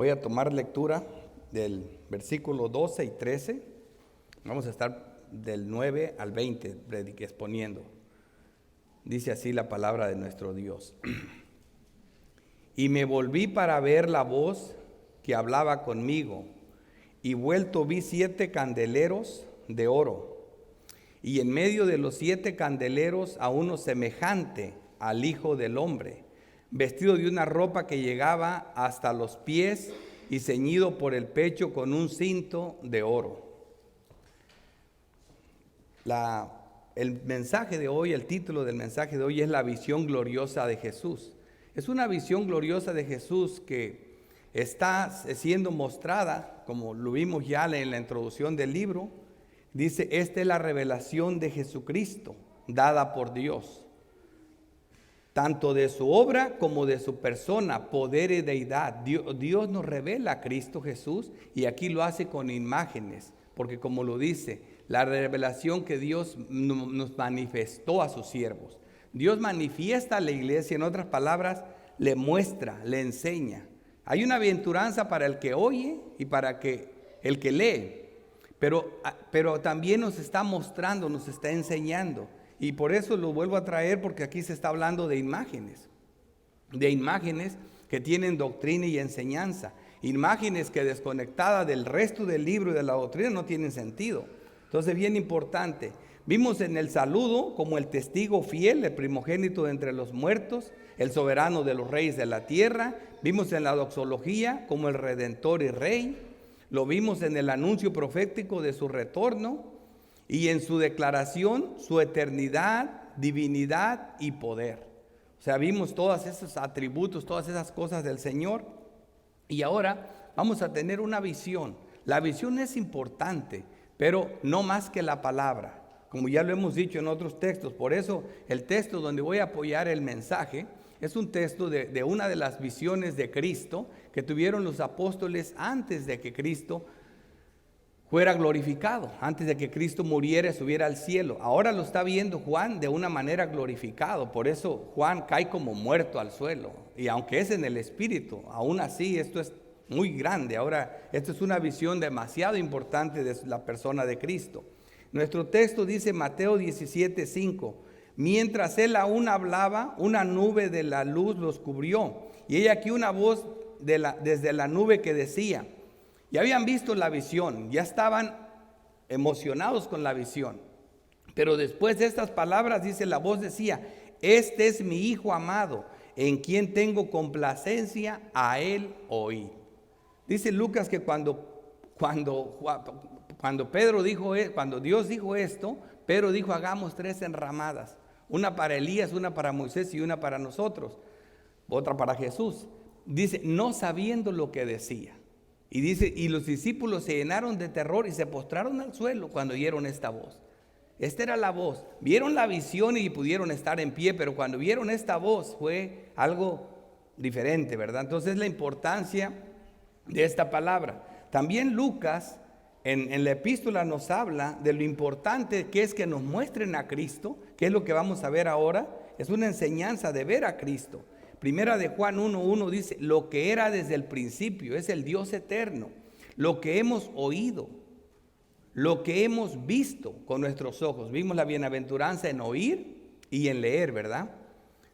Voy a tomar lectura del versículo 12 y 13. Vamos a estar del 9 al 20 exponiendo. Dice así la palabra de nuestro Dios. Y me volví para ver la voz que hablaba conmigo, y vuelto vi 7 candeleros de oro, y en medio de los 7 candeleros a uno semejante al Hijo del Hombre, vestido de una ropa que llegaba hasta los pies y ceñido por el pecho con un cinto de oro. El mensaje de hoy, el título del mensaje de hoy es la visión gloriosa de Jesús. Es una visión gloriosa de Jesús que está siendo mostrada, como lo vimos ya en la introducción del libro. Dice, esta es la revelación de Jesucristo, dada por Dios, tanto de su obra como de su persona, poder y deidad. Dios nos revela a Cristo Jesús, y aquí lo hace con imágenes, porque como lo dice, la revelación que Dios nos manifestó a sus siervos. Dios manifiesta a la iglesia, en otras palabras, le muestra, le enseña. Hay una bienaventuranza para el que oye y para el que lee, pero también nos está mostrando, nos está enseñando. Y por eso lo vuelvo a traer, porque aquí se está hablando de imágenes que tienen doctrina y enseñanza, imágenes que desconectadas del resto del libro y de la doctrina no tienen sentido. Entonces, bien importante, vimos en el saludo como el testigo fiel, el primogénito de entre los muertos, el soberano de los reyes de la tierra. Vimos en la doxología como el redentor y rey. Lo vimos en el anuncio profético de su retorno, y en su declaración, su eternidad, divinidad y poder. O sea, vimos todos esos atributos, todas esas cosas del Señor. Y ahora vamos a tener una visión. La visión es importante, pero no más que la palabra, como ya lo hemos dicho en otros textos. Por eso el texto donde voy a apoyar el mensaje es un texto de una de las visiones de Cristo que tuvieron los apóstoles antes de que Cristo fuera glorificado, antes de que Cristo muriera y subiera al cielo. Ahora lo está viendo Juan de una manera glorificado. Por eso Juan cae como muerto al suelo. Y aunque es en el espíritu, aún así esto es muy grande. Ahora, esto es una visión demasiado importante de la persona de Cristo. Nuestro texto dice Mateo 17:5. Mientras él aún hablaba, una nube de la luz los cubrió. Y he aquí una voz desde la nube que decía. Ya habían visto la visión, ya estaban emocionados con la visión. Pero después de estas palabras, dice, la voz decía, este es mi Hijo amado, en quien tengo complacencia, a él oíd. Dice Lucas que cuando Dios dijo esto, Pedro dijo, hagamos 3 enramadas. Una para Elías, una para Moisés y una para nosotros. Otra para Jesús. Dice, no sabiendo lo que decía. Y dice, y los discípulos se llenaron de terror y se postraron al suelo cuando oyeron esta voz. Esta era la voz. Vieron la visión y pudieron estar en pie, pero cuando vieron esta voz fue algo diferente, ¿verdad? Entonces la importancia de esta palabra. También Lucas en la epístola nos habla de lo importante que es que nos muestren a Cristo, que es lo que vamos a ver ahora. Es una enseñanza de ver a Cristo. Primera de Juan 1:1 dice, lo que era desde el principio, es el Dios eterno, lo que hemos oído, lo que hemos visto con nuestros ojos. Vimos la bienaventuranza en oír y en leer, ¿verdad?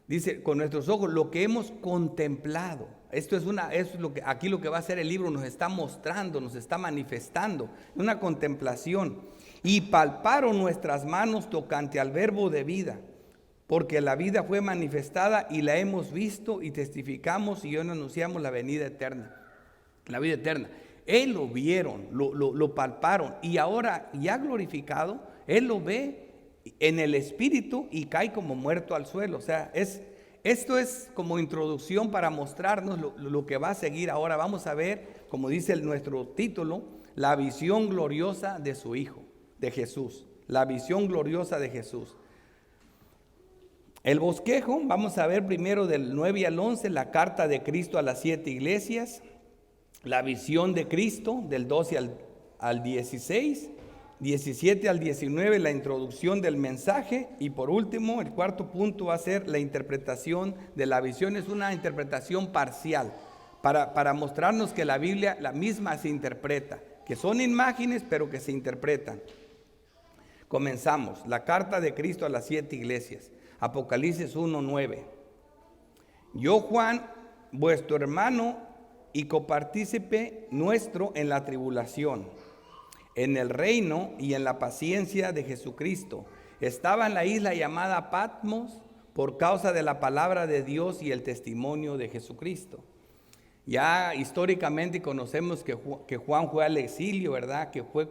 Dice, con nuestros ojos, lo que hemos contemplado. Esto es lo que aquí lo que va a hacer el libro, nos está mostrando, nos está manifestando, una contemplación. Y palparon nuestras manos tocante al verbo de vida. Porque la vida fue manifestada y la hemos visto y testificamos y hoy anunciamos la venida eterna, la vida eterna. Él lo vieron, lo palparon, y ahora ya glorificado, Él lo ve en el espíritu y cae como muerto al suelo. O sea, esto es como introducción para mostrarnos lo que va a seguir ahora. Vamos a ver, como dice nuestro título, la visión gloriosa de su Hijo, de Jesús. La visión gloriosa de Jesús. El bosquejo, vamos a ver primero del 9 al 11, la carta de Cristo a las 7 iglesias, la visión de Cristo del 12 al 16, 17 al 19, la introducción del mensaje, y por último, el cuarto punto va a ser la interpretación de la visión. Es una interpretación parcial para mostrarnos que la Biblia, la misma, se interpreta, que son imágenes, pero que se interpretan. Comenzamos. La carta de Cristo a las 7 iglesias. Apocalipsis 1:9. Yo, Juan, vuestro hermano y copartícipe nuestro en la tribulación, en el reino y en la paciencia de Jesucristo, estaba en la isla llamada Patmos por causa de la palabra de Dios y el testimonio de Jesucristo. Ya históricamente conocemos que Juan fue al exilio, ¿verdad? Que fue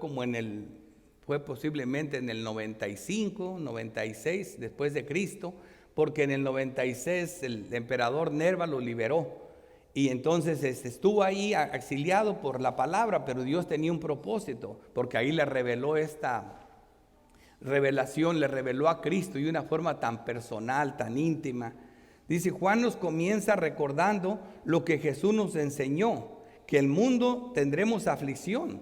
fue posiblemente en el 95, 96 después de Cristo, porque en el 96 el emperador Nerva lo liberó. Y entonces estuvo ahí exiliado por la palabra, pero Dios tenía un propósito, porque ahí le reveló esta revelación, le reveló a Cristo de una forma tan personal, tan íntima. Dice, Juan nos comienza recordando lo que Jesús nos enseñó, que el mundo tendremos aflicción,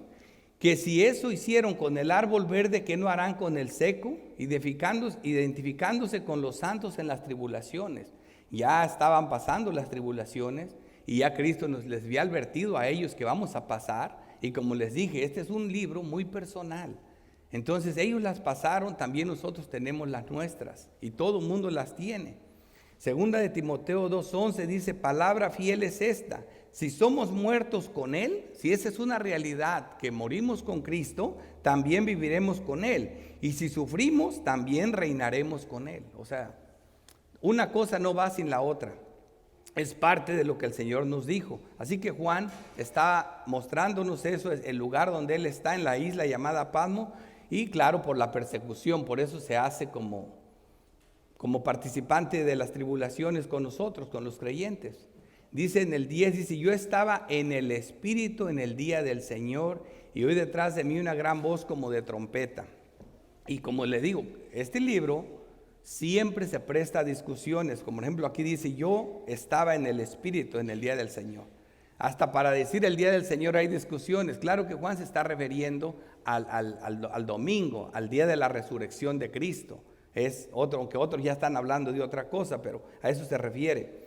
que si eso hicieron con el árbol verde, ¿qué no harán con el seco? Identificándose con los santos en las tribulaciones. Ya estaban pasando las tribulaciones y ya Cristo les había advertido a ellos que vamos a pasar. Y como les dije, este es un libro muy personal. Entonces ellos las pasaron, también nosotros tenemos las nuestras y todo el mundo las tiene. Segunda de Timoteo 2:11 dice, palabra fiel es esta, si somos muertos con Él, si esa es una realidad, que morimos con Cristo, también viviremos con Él. Y si sufrimos, también reinaremos con Él. O sea, una cosa no va sin la otra. Es parte de lo que el Señor nos dijo. Así que Juan está mostrándonos eso, es el lugar donde él está, en la isla llamada Patmos, y claro, por la persecución, por eso se hace como participante de las tribulaciones con nosotros, con los creyentes. Dice en el 10, dice, yo estaba en el Espíritu en el día del Señor, y oí detrás de mí una gran voz como de trompeta. Y como le digo, este libro siempre se presta a discusiones, como por ejemplo aquí dice, yo estaba en el Espíritu en el día del Señor. Hasta para decir el día del Señor hay discusiones. Claro que Juan se está refiriendo al domingo, al día de la resurrección de Cristo. Es otro, aunque otros ya están hablando de otra cosa, pero a eso se refiere.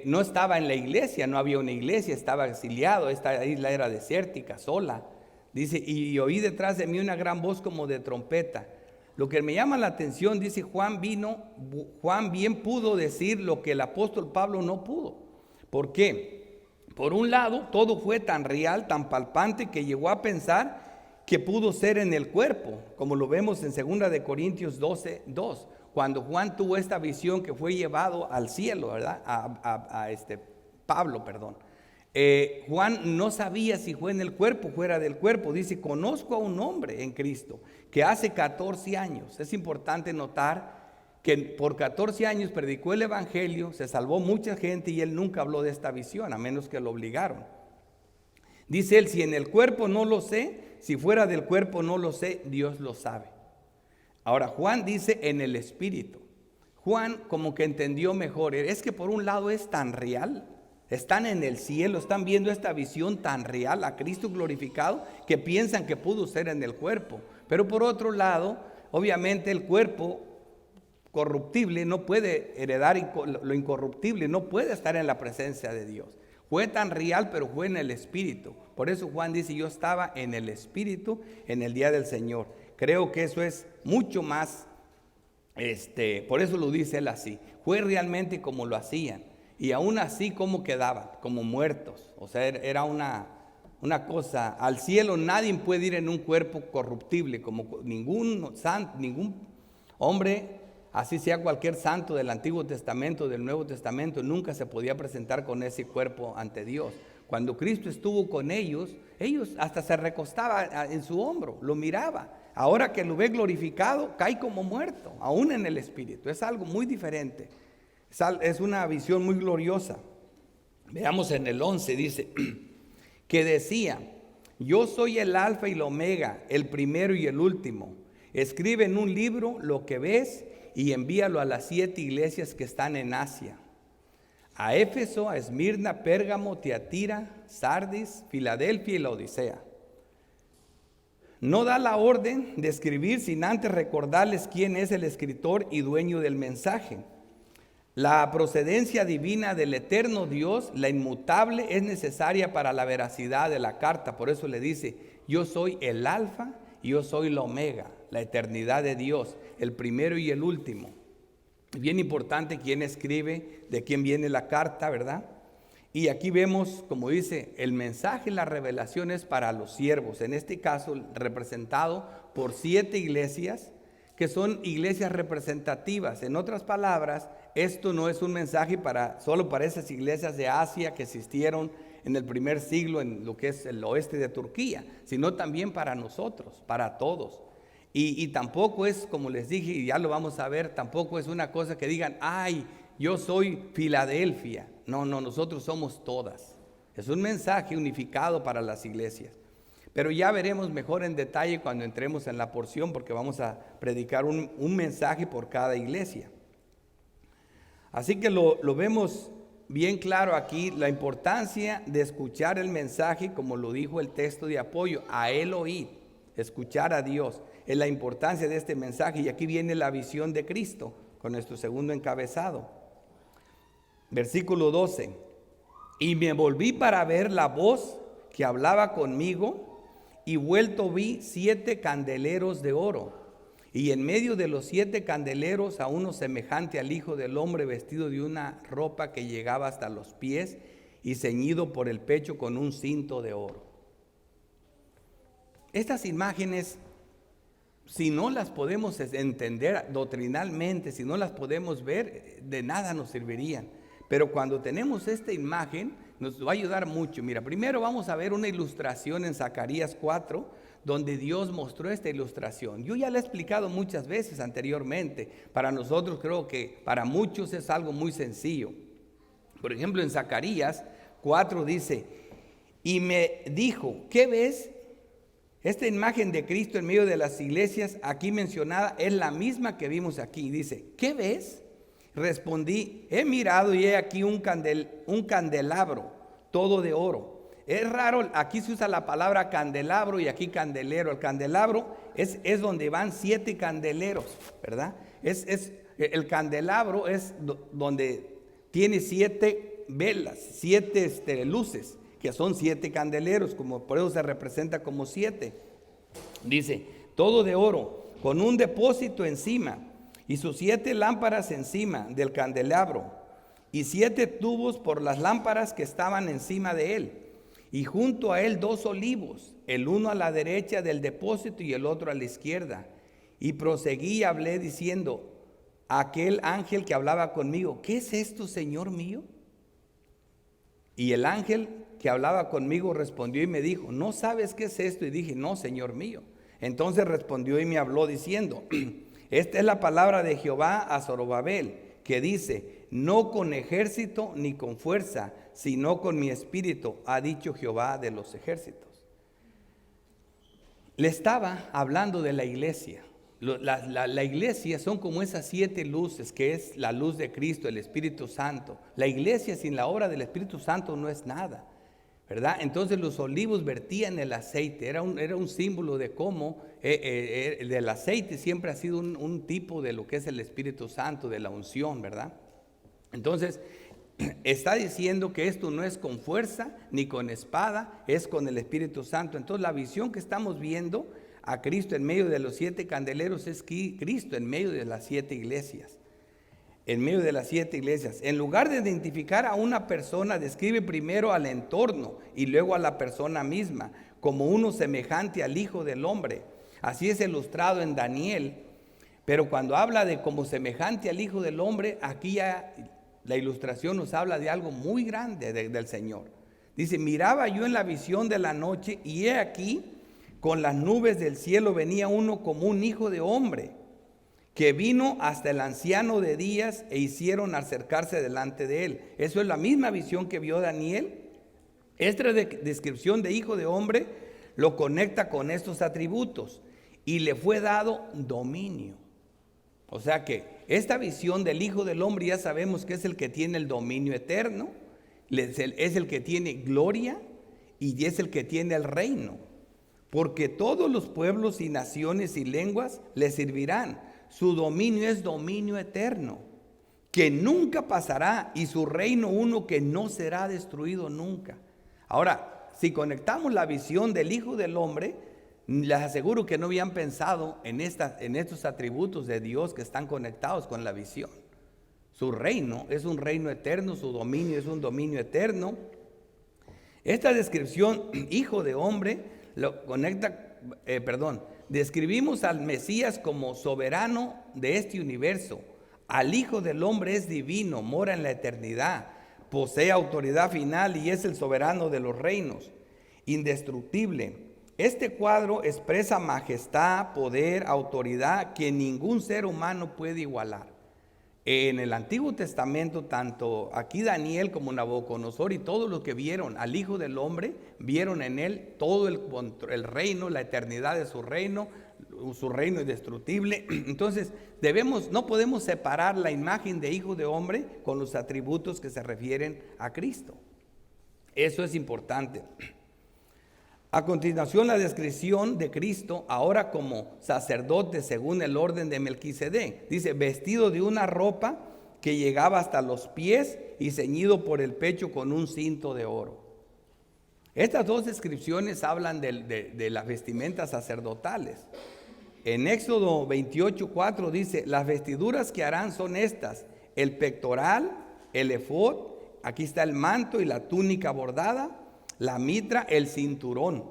No estaba en la iglesia, no había una iglesia, estaba exiliado, esta isla era desértica, sola. Dice, y oí detrás de mí una gran voz como de trompeta. Lo que me llama la atención, dice, Juan bien pudo decir lo que el apóstol Pablo no pudo. ¿Por qué? Por un lado, todo fue tan real, tan palpante, que llegó a pensar que pudo ser en el cuerpo, como lo vemos en 2 de Corintios 12:2, cuando Juan tuvo esta visión que fue llevado al cielo, ¿verdad? Pablo. Juan no sabía si fue en el cuerpo o fuera del cuerpo. Dice, conozco a un hombre en Cristo que hace 14 años, es importante notar que por 14 años predicó el evangelio, se salvó mucha gente y él nunca habló de esta visión, a menos que lo obligaron. Dice él, si en el cuerpo no lo sé, si fuera del cuerpo no lo sé, Dios lo sabe. Ahora Juan dice en el Espíritu. Juan como que entendió mejor, es que por un lado es tan real, están en el cielo, están viendo esta visión tan real a Cristo glorificado que piensan que pudo ser en el cuerpo. Pero por otro lado, obviamente el cuerpo corruptible no puede heredar lo incorruptible, no puede estar en la presencia de Dios. Fue tan real, pero fue en el Espíritu. Por eso Juan dice, yo estaba en el Espíritu en el día del Señor. Creo que eso es mucho más, por eso lo dice él así. Fue realmente como lo hacían. Y aún así, ¿cómo quedaban? Como muertos. O sea, era una cosa. Al cielo nadie puede ir en un cuerpo corruptible, como ningún santo, ningún hombre, así sea cualquier santo del Antiguo Testamento, del Nuevo Testamento, nunca se podía presentar con ese cuerpo ante Dios. Cuando Cristo estuvo con ellos hasta se recostaba en su hombro, lo miraba. Ahora que lo ve glorificado, cae como muerto, aún en el Espíritu. Es algo muy diferente. Es una visión muy gloriosa. Veamos en el 11, dice, que decía, yo soy el alfa y el omega, el primero y el último. Escribe en un libro lo que ves y envíalo a las 7 iglesias que están en Asia. A Éfeso, a Esmirna, Pérgamo, Tiatira, Sardis, Filadelfia y la Odisea. No da la orden de escribir sin antes recordarles quién es el escritor y dueño del mensaje. La procedencia divina del eterno Dios, la inmutable, es necesaria para la veracidad de la carta. Por eso le dice, yo soy el alfa y yo soy la omega, la eternidad de Dios, el primero y el último. Bien importante quién escribe, de quién viene la carta, ¿verdad? Y aquí vemos, como dice, el mensaje, la revelación es para los siervos. En este caso, representado por 7 iglesias, que son iglesias representativas. En otras palabras, esto no es un mensaje solo para esas iglesias de Asia que existieron en el primer siglo en lo que es el oeste de Turquía, sino también para nosotros, para todos. Y tampoco es, como les dije, y ya lo vamos a ver, tampoco es una cosa que digan, ay, yo soy Filadelfia. No, nosotros somos todas. Es un mensaje unificado para las iglesias. Pero ya veremos mejor en detalle cuando entremos en la porción, porque vamos a predicar un mensaje por cada iglesia. Así que lo vemos bien claro aquí, la importancia de escuchar el mensaje, como lo dijo el texto de apoyo, a él oír, escuchar a Dios. Es la importancia de este mensaje, y aquí viene la visión de Cristo con nuestro segundo encabezado. Versículo 12. Y me volví para ver la voz que hablaba conmigo, y vuelto vi 7 candeleros de oro, y en medio de los 7 candeleros a uno semejante al Hijo del Hombre, vestido de una ropa que llegaba hasta los pies y ceñido por el pecho con un cinto de oro. Estas imágenes, si no las podemos entender doctrinalmente, si no las podemos ver, de nada nos servirían. Pero cuando tenemos esta imagen, nos va a ayudar mucho. Mira, primero vamos a ver una ilustración en Zacarías 4, donde Dios mostró esta ilustración. Yo ya la he explicado muchas veces anteriormente. Para nosotros creo que para muchos es algo muy sencillo. Por ejemplo, en Zacarías 4 dice, y me dijo, ¿qué ves? Esta imagen de Cristo en medio de las iglesias aquí mencionada es la misma que vimos aquí. Dice, ¿qué ves? Respondí, he mirado y he aquí un candelabro, todo de oro. Es raro, aquí se usa la palabra candelabro y aquí candelero. El candelabro es donde van 7 candeleros, ¿verdad? El candelabro es donde tiene 7 velas, 7 luces, que son 7 candeleros, como por eso se representa como 7. Dice, todo de oro, con un depósito encima, y sus 7 lámparas encima del candelabro, y 7 tubos por las lámparas que estaban encima de él, y junto a él 2 olivos, el uno a la derecha del depósito y el otro a la izquierda. Y proseguí y hablé diciendo a aquel ángel que hablaba conmigo, ¿qué es esto, Señor mío? Y el ángel que hablaba conmigo respondió y me dijo, ¿no sabes qué es esto? Y dije, no, Señor mío. Entonces respondió y me habló diciendo, esta es la palabra de Jehová a Zorobabel, que dice, no con ejército ni con fuerza, sino con mi espíritu, ha dicho Jehová de los ejércitos. Le estaba hablando de la iglesia. La iglesia son como esas 7 luces, que es la luz de Cristo, el Espíritu Santo. La iglesia sin la obra del Espíritu Santo no es nada, ¿verdad? Entonces los olivos vertían el aceite, era un símbolo de cómo el aceite siempre ha sido un tipo de lo que es el Espíritu Santo, de la unción, ¿verdad? Entonces está diciendo que esto no es con fuerza ni con espada, es con el Espíritu Santo. Entonces la visión que estamos viendo a Cristo en medio de los 7 candeleros es Cristo en medio de las 7 iglesias. En medio de las 7 iglesias. En lugar de identificar a una persona, describe primero al entorno y luego a la persona misma, como uno semejante al Hijo del Hombre. Así es ilustrado en Daniel. Pero cuando habla de como semejante al Hijo del Hombre, aquí ya la ilustración nos habla de algo muy grande del Señor. Dice, miraba yo en la visión de la noche y he aquí, con las nubes del cielo venía uno como un hijo de hombre, que vino hasta el anciano de días e hicieron acercarse delante de él. Eso es la misma visión que vio Daniel. Esta descripción de hijo de hombre lo conecta con estos atributos y le fue dado dominio. O sea que esta visión del Hijo del Hombre ya sabemos que es el que tiene el dominio eterno, es el que tiene gloria y es el que tiene el reino. Porque todos los pueblos y naciones y lenguas le servirán. Su dominio es dominio eterno. que nunca pasará, y su reino uno que no será destruido nunca. Ahora, si conectamos la visión del Hijo del Hombre, les aseguro que no habían pensado en estos atributos de Dios que están conectados con la visión. Su reino es un reino eterno, su dominio es un dominio eterno. Esta descripción, Hijo de Hombre, lo conecta, describimos al Mesías como soberano de este universo. Al Hijo del Hombre es divino, mora en la eternidad, posee autoridad final y es el soberano de los reinos, indestructible. Este cuadro expresa majestad, poder, autoridad que ningún ser humano puede igualar. En el Antiguo Testamento, tanto aquí Daniel como Nabucodonosor y todos los que vieron al Hijo del Hombre, vieron en él todo el reino, la eternidad de su reino indestructible. Entonces, no podemos separar la imagen de Hijo de Hombre con los atributos que se refieren a Cristo. Eso es importante. A continuación, la descripción de Cristo ahora como sacerdote según el orden de Melquisedec. Dice, vestido de una ropa que llegaba hasta los pies y ceñido por el pecho con un cinto de oro. Estas dos descripciones hablan de las vestimentas sacerdotales. En Éxodo 28:4 dice, las vestiduras que harán son estas: el pectoral, el efod, aquí está el manto y la túnica bordada, la mitra, el cinturón.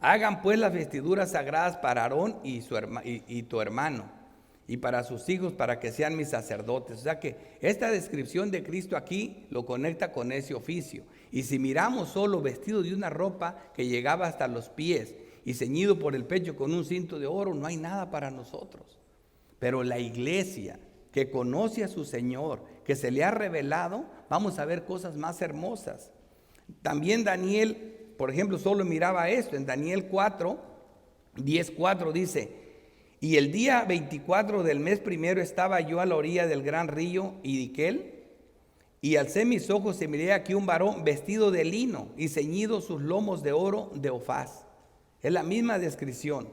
Hagan pues las vestiduras sagradas para Aarón y tu hermano, y para sus hijos, para que sean mis sacerdotes. O sea que esta descripción de Cristo aquí lo conecta con ese oficio. Y si miramos solo vestido de una ropa que llegaba hasta los pies y ceñido por el pecho con un cinto de oro, no hay nada para nosotros. Pero la iglesia que conoce a su Señor, que se le ha revelado, vamos a ver cosas más hermosas. También Daniel, por ejemplo, solo miraba esto. En Daniel 10:4 dice, y el día 24 del mes primero estaba yo a la orilla del gran río Hiddekel, y alcé mis ojos y miré aquí un varón vestido de lino y ceñido sus lomos de oro de Ofaz. Es la misma descripción.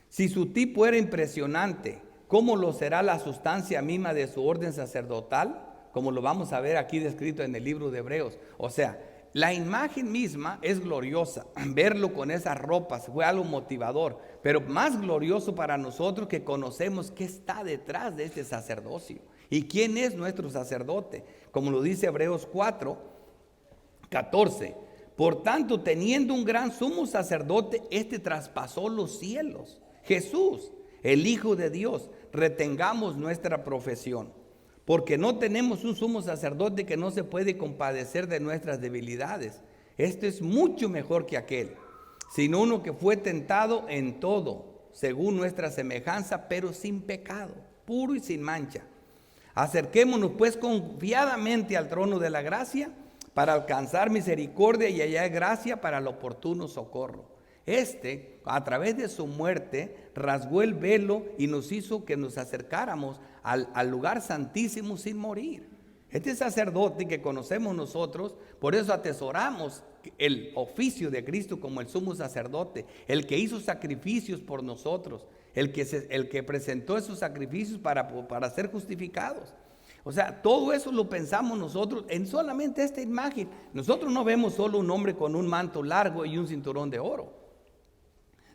Si su tipo era impresionante, ¿cómo lo será la sustancia misma de su orden sacerdotal? Como lo vamos a ver aquí descrito en el libro de Hebreos. O sea, la imagen misma es gloriosa. Verlo con esas ropas fue algo motivador, pero más glorioso para nosotros que conocemos qué está detrás de este sacerdocio y quién es nuestro sacerdote. Como lo dice Hebreos 4:14. Por tanto, teniendo un gran sumo sacerdote, este traspasó los cielos. Jesús, el Hijo de Dios, retengamos nuestra profesión. Porque no tenemos un sumo sacerdote que no se puede compadecer de nuestras debilidades. Esto es mucho mejor que aquel, sino uno que fue tentado en todo, según nuestra semejanza, pero sin pecado, puro y sin mancha. Acerquémonos pues confiadamente al trono de la gracia, para alcanzar misericordia y hallar gracia para el oportuno socorro. A través de su muerte, rasgó el velo y nos hizo que nos acercáramos al lugar santísimo sin morir. Este sacerdote que conocemos nosotros, por eso atesoramos el oficio de Cristo como el sumo sacerdote, el que hizo sacrificios por nosotros, el que presentó esos sacrificios para ser justificados. O sea, todo eso lo pensamos nosotros en solamente esta imagen. Nosotros no vemos solo un hombre con un manto largo y un cinturón de oro,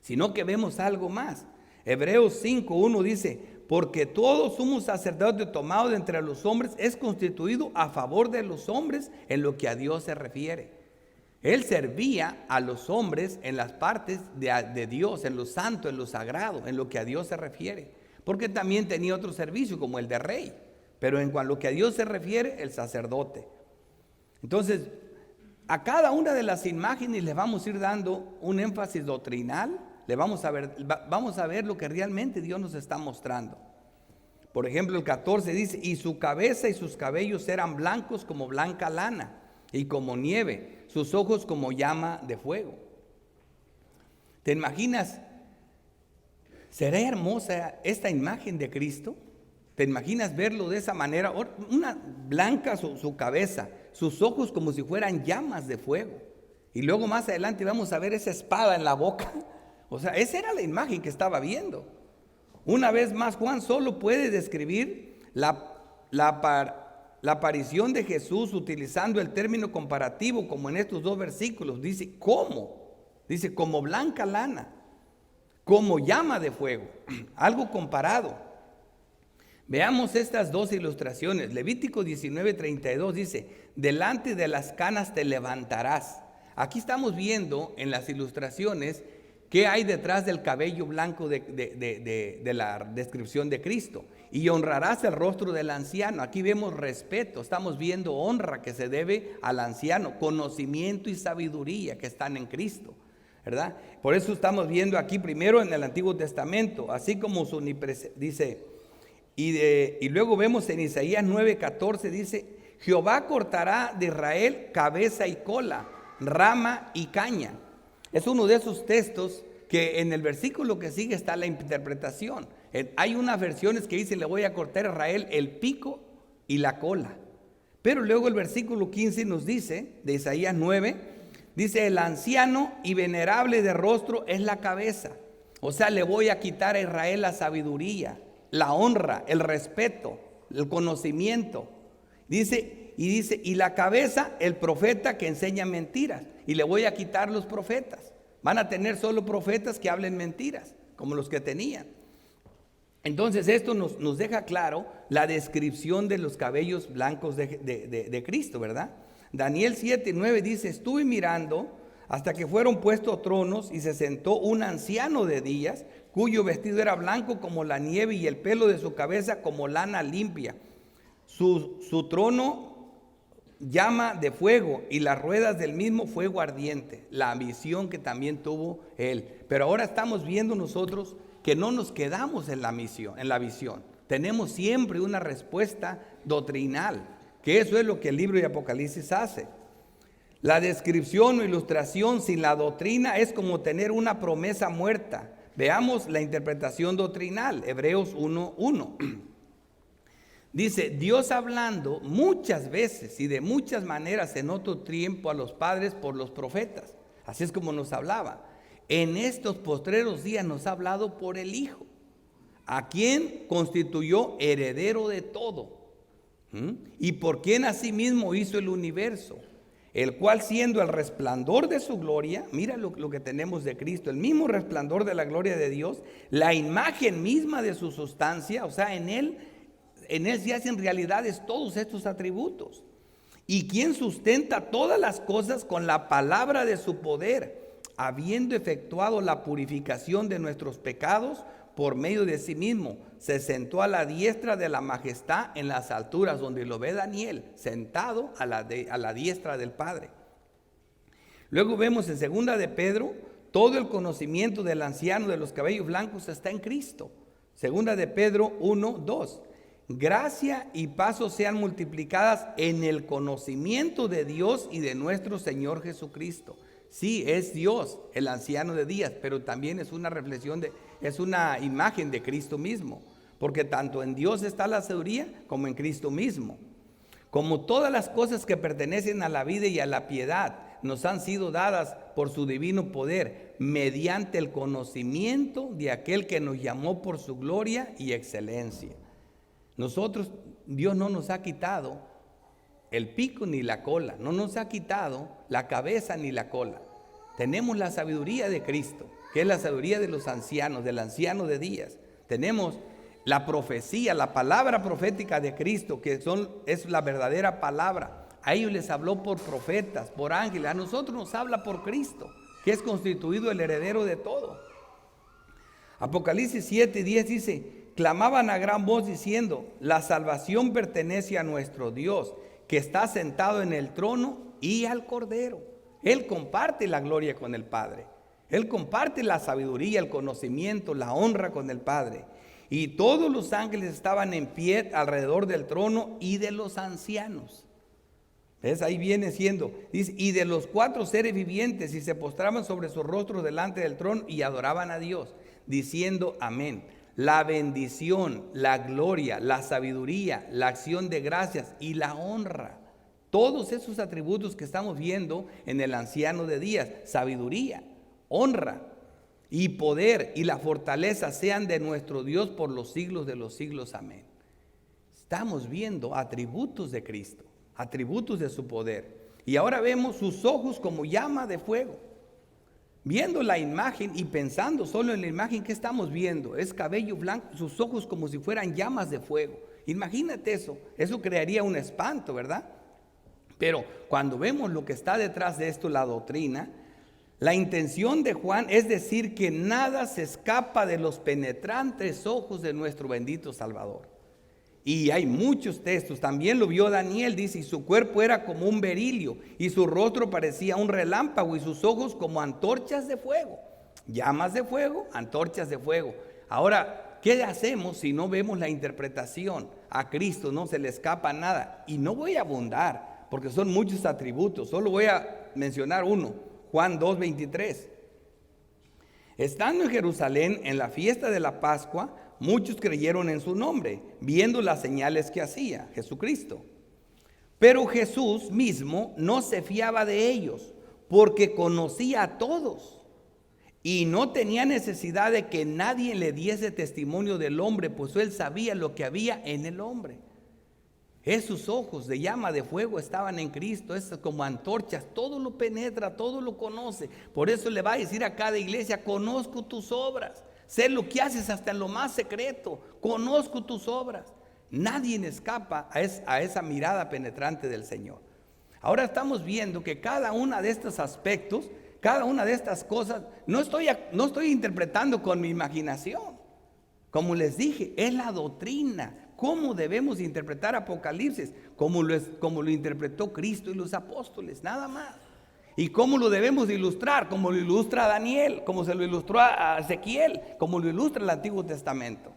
sino que vemos algo más. Hebreos 5:1 dice, porque todo sumo sacerdote tomado de entre los hombres es constituido a favor de los hombres en lo que a Dios se refiere. Él servía a los hombres en las partes de Dios, en lo santo, en lo sagrado, en lo que a Dios se refiere. Porque también tenía otro servicio como el de rey. Pero en cuanto a lo que a Dios se refiere, el sacerdote. Entonces, a cada una de las imágenes les vamos a ir dando un énfasis doctrinal. Vamos a ver lo que realmente Dios nos está mostrando. Por ejemplo, el 14 dice, y su cabeza y sus cabellos eran blancos como blanca lana y como nieve, sus ojos como llama de fuego. ¿Te imaginas? ¿Será hermosa esta imagen de Cristo? ¿Te imaginas verlo de esa manera? Una blanca su cabeza, sus ojos como si fueran llamas de fuego. Y luego más adelante vamos a ver esa espada en la boca. O sea, esa era la imagen que estaba viendo. Una vez más, Juan solo puede describir la la aparición de Jesús utilizando el término comparativo como en estos dos versículos. Dice, ¿cómo? Dice, como blanca lana, como llama de fuego, algo comparado. Veamos estas dos ilustraciones. Levítico 19:32 dice, delante de las canas te levantarás. Aquí estamos viendo en las ilustraciones qué hay detrás del cabello blanco de la descripción de Cristo. Y honrarás el rostro del anciano. Aquí vemos respeto, estamos viendo honra que se debe al anciano, conocimiento y sabiduría que están en Cristo, ¿verdad? Por eso estamos viendo aquí primero en el Antiguo Testamento, así como su dice, y luego vemos en Isaías 9:14, dice, Jehová cortará de Israel cabeza y cola, rama y caña. Es uno de esos textos que en el versículo que sigue está la interpretación. Hay unas versiones que dicen, le voy a cortar a Israel el pico y la cola. Pero luego el versículo 15 nos dice, de Isaías 9, dice, el anciano y venerable de rostro es la cabeza. O sea, le voy a quitar a Israel la sabiduría, la honra, el respeto, el conocimiento. Dice, y la cabeza, el profeta que enseña mentiras. Y le voy a quitar los profetas. Van a tener solo profetas que hablen mentiras, como los que tenían. Entonces esto nos deja claro la descripción de los cabellos blancos de Cristo, ¿verdad? Daniel 7:9 dice, estuve mirando hasta que fueron puestos tronos y se sentó un anciano de días, cuyo vestido era blanco como la nieve y el pelo de su cabeza como lana limpia. Su trono llama de fuego y las ruedas del mismo fuego ardiente. La visión que también tuvo él. Pero ahora estamos viendo nosotros que no nos quedamos en la visión. Tenemos siempre una respuesta doctrinal, que eso es lo que el libro de Apocalipsis hace. La descripción o ilustración sin la doctrina es como tener una promesa muerta. Veamos la interpretación doctrinal, Hebreos 1:1. Dice, Dios hablando muchas veces y de muchas maneras en otro tiempo a los padres por los profetas. Así es como nos hablaba. En estos postreros días nos ha hablado por el Hijo, a quien constituyó heredero de todo, y por quien asimismo hizo el universo, el cual siendo el resplandor de su gloria, mira lo que tenemos de Cristo, el mismo resplandor de la gloria de Dios, la imagen misma de su sustancia, o sea, en él se hacen realidades todos estos atributos, y quien sustenta todas las cosas con la palabra de su poder, habiendo efectuado la purificación de nuestros pecados por medio de sí mismo, se sentó a la diestra de la majestad en las alturas, donde lo ve Daniel, sentado a la diestra del Padre. Luego vemos en 2 de Pedro, todo el conocimiento del anciano de los cabellos blancos está en Cristo. 2 de Pedro 1:2. Gracia y paz sean multiplicadas en el conocimiento de Dios y de nuestro Señor Jesucristo. Sí, es Dios, el anciano de días, pero también es una reflexión es una imagen de Cristo mismo, porque tanto en Dios está la sabiduría como en Cristo mismo. Como todas las cosas que pertenecen a la vida y a la piedad nos han sido dadas por su divino poder, mediante el conocimiento de aquel que nos llamó por su gloria y excelencia. Nosotros, Dios no nos ha quitado el pico ni la cola, no nos ha quitado la cabeza ni la cola. Tenemos la sabiduría de Cristo, que es la sabiduría de los ancianos, del anciano de días. Tenemos la profecía, la palabra profética de Cristo, que es la verdadera palabra. A ellos les habló por profetas, por ángeles. A nosotros nos habla por Cristo, que es constituido el heredero de todo. Apocalipsis 7:10 dice, clamaban a gran voz diciendo, la salvación pertenece a nuestro Dios, que está sentado en el trono y al Cordero. Él comparte la gloria con el Padre. Él comparte la sabiduría, el conocimiento, la honra con el Padre. Y todos los ángeles estaban en pie alrededor del trono y de los ancianos. ¿Ves? Ahí viene siendo, dice, y de los 4 seres vivientes, y se postraban sobre sus rostros delante del trono y adoraban a Dios, diciendo amén. La bendición, la gloria, la sabiduría, la acción de gracias y la honra. Todos esos atributos que estamos viendo en el anciano de días, sabiduría, honra y poder y la fortaleza sean de nuestro Dios por los siglos de los siglos. Amén. Estamos viendo atributos de Cristo, atributos de su poder. Y ahora vemos sus ojos como llama de fuego. Viendo la imagen y pensando solo en la imagen, ¿qué estamos viendo? Es cabello blanco, sus ojos como si fueran llamas de fuego. Imagínate eso crearía un espanto, ¿verdad? Pero cuando vemos lo que está detrás de esto, la doctrina, la intención de Juan es decir que nada se escapa de los penetrantes ojos de nuestro bendito Salvador. Y hay muchos textos, también lo vio Daniel, dice, y su cuerpo era como un berilio, y su rostro parecía un relámpago, y sus ojos como antorchas de fuego. Llamas de fuego, antorchas de fuego. Ahora, ¿qué hacemos si no vemos la interpretación? A Cristo no se le escapa nada. Y no voy a abundar, porque son muchos atributos, solo voy a mencionar uno, Juan 2:23. Estando en Jerusalén en la fiesta de la Pascua, muchos creyeron en su nombre, viendo las señales que hacía Jesucristo. Pero Jesús mismo no se fiaba de ellos, porque conocía a todos y no tenía necesidad de que nadie le diese testimonio del hombre, pues él sabía lo que había en el hombre. Esos ojos de llama de fuego estaban en Cristo, es como antorchas, todo lo penetra, todo lo conoce. Por eso le va a decir a cada iglesia: conozco tus obras, sé lo que haces hasta en lo más secreto, conozco tus obras. Nadie escapa a esa mirada penetrante del Señor. Ahora estamos viendo que cada uno de estos aspectos, cada una de estas cosas, no estoy interpretando con mi imaginación. Como les dije, es la doctrina. ¿Cómo debemos interpretar Apocalipsis? Como lo interpretó Cristo y los apóstoles, nada más. ¿Y cómo lo debemos ilustrar? Como lo ilustra Daniel, como se lo ilustró a Ezequiel, como lo ilustra el Antiguo Testamento.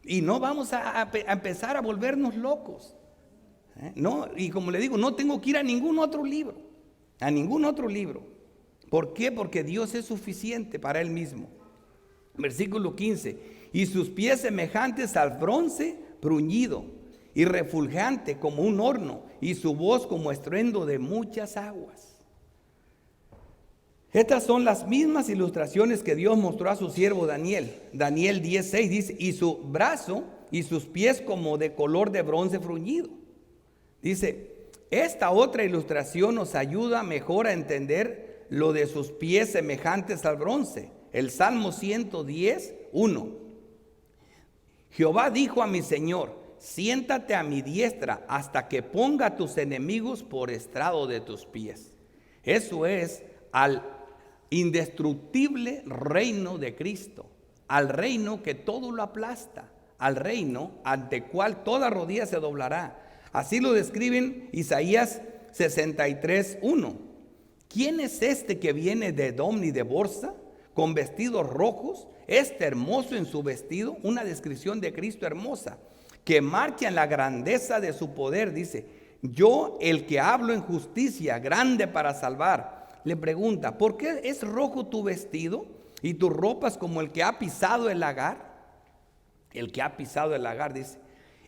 Y no vamos a empezar a volvernos locos. No, y como le digo, no tengo que ir a ningún otro libro. A ningún otro libro. ¿Por qué? Porque Dios es suficiente para Él mismo. Versículo 15. Y sus pies semejantes al bronce bruñido y refulgente como un horno, y su voz como estruendo de muchas aguas. Estas son las mismas ilustraciones que Dios mostró a su siervo Daniel. Daniel 10:6 dice: y su brazo y sus pies como de color de bronce bruñido. Dice, esta otra ilustración nos ayuda mejor a entender lo de sus pies semejantes al bronce. El Salmo 110:1. Jehová dijo a mi Señor: siéntate a mi diestra hasta que ponga a tus enemigos por estrado de tus pies. Eso es al indestructible reino de Cristo, al reino que todo lo aplasta, al reino ante cual toda rodilla se doblará. Así lo describen Isaías 63:1. ¿Quién es este que viene de Edom y de Borsa, con vestidos rojos, hermoso en su vestido? Una descripción de Cristo hermosa, que marcha en la grandeza de su poder. Dice: yo, el que hablo en justicia, grande para salvar. Le pregunta: ¿por qué es rojo tu vestido y tus ropas como el que ha pisado el lagar? El que ha pisado el lagar, dice: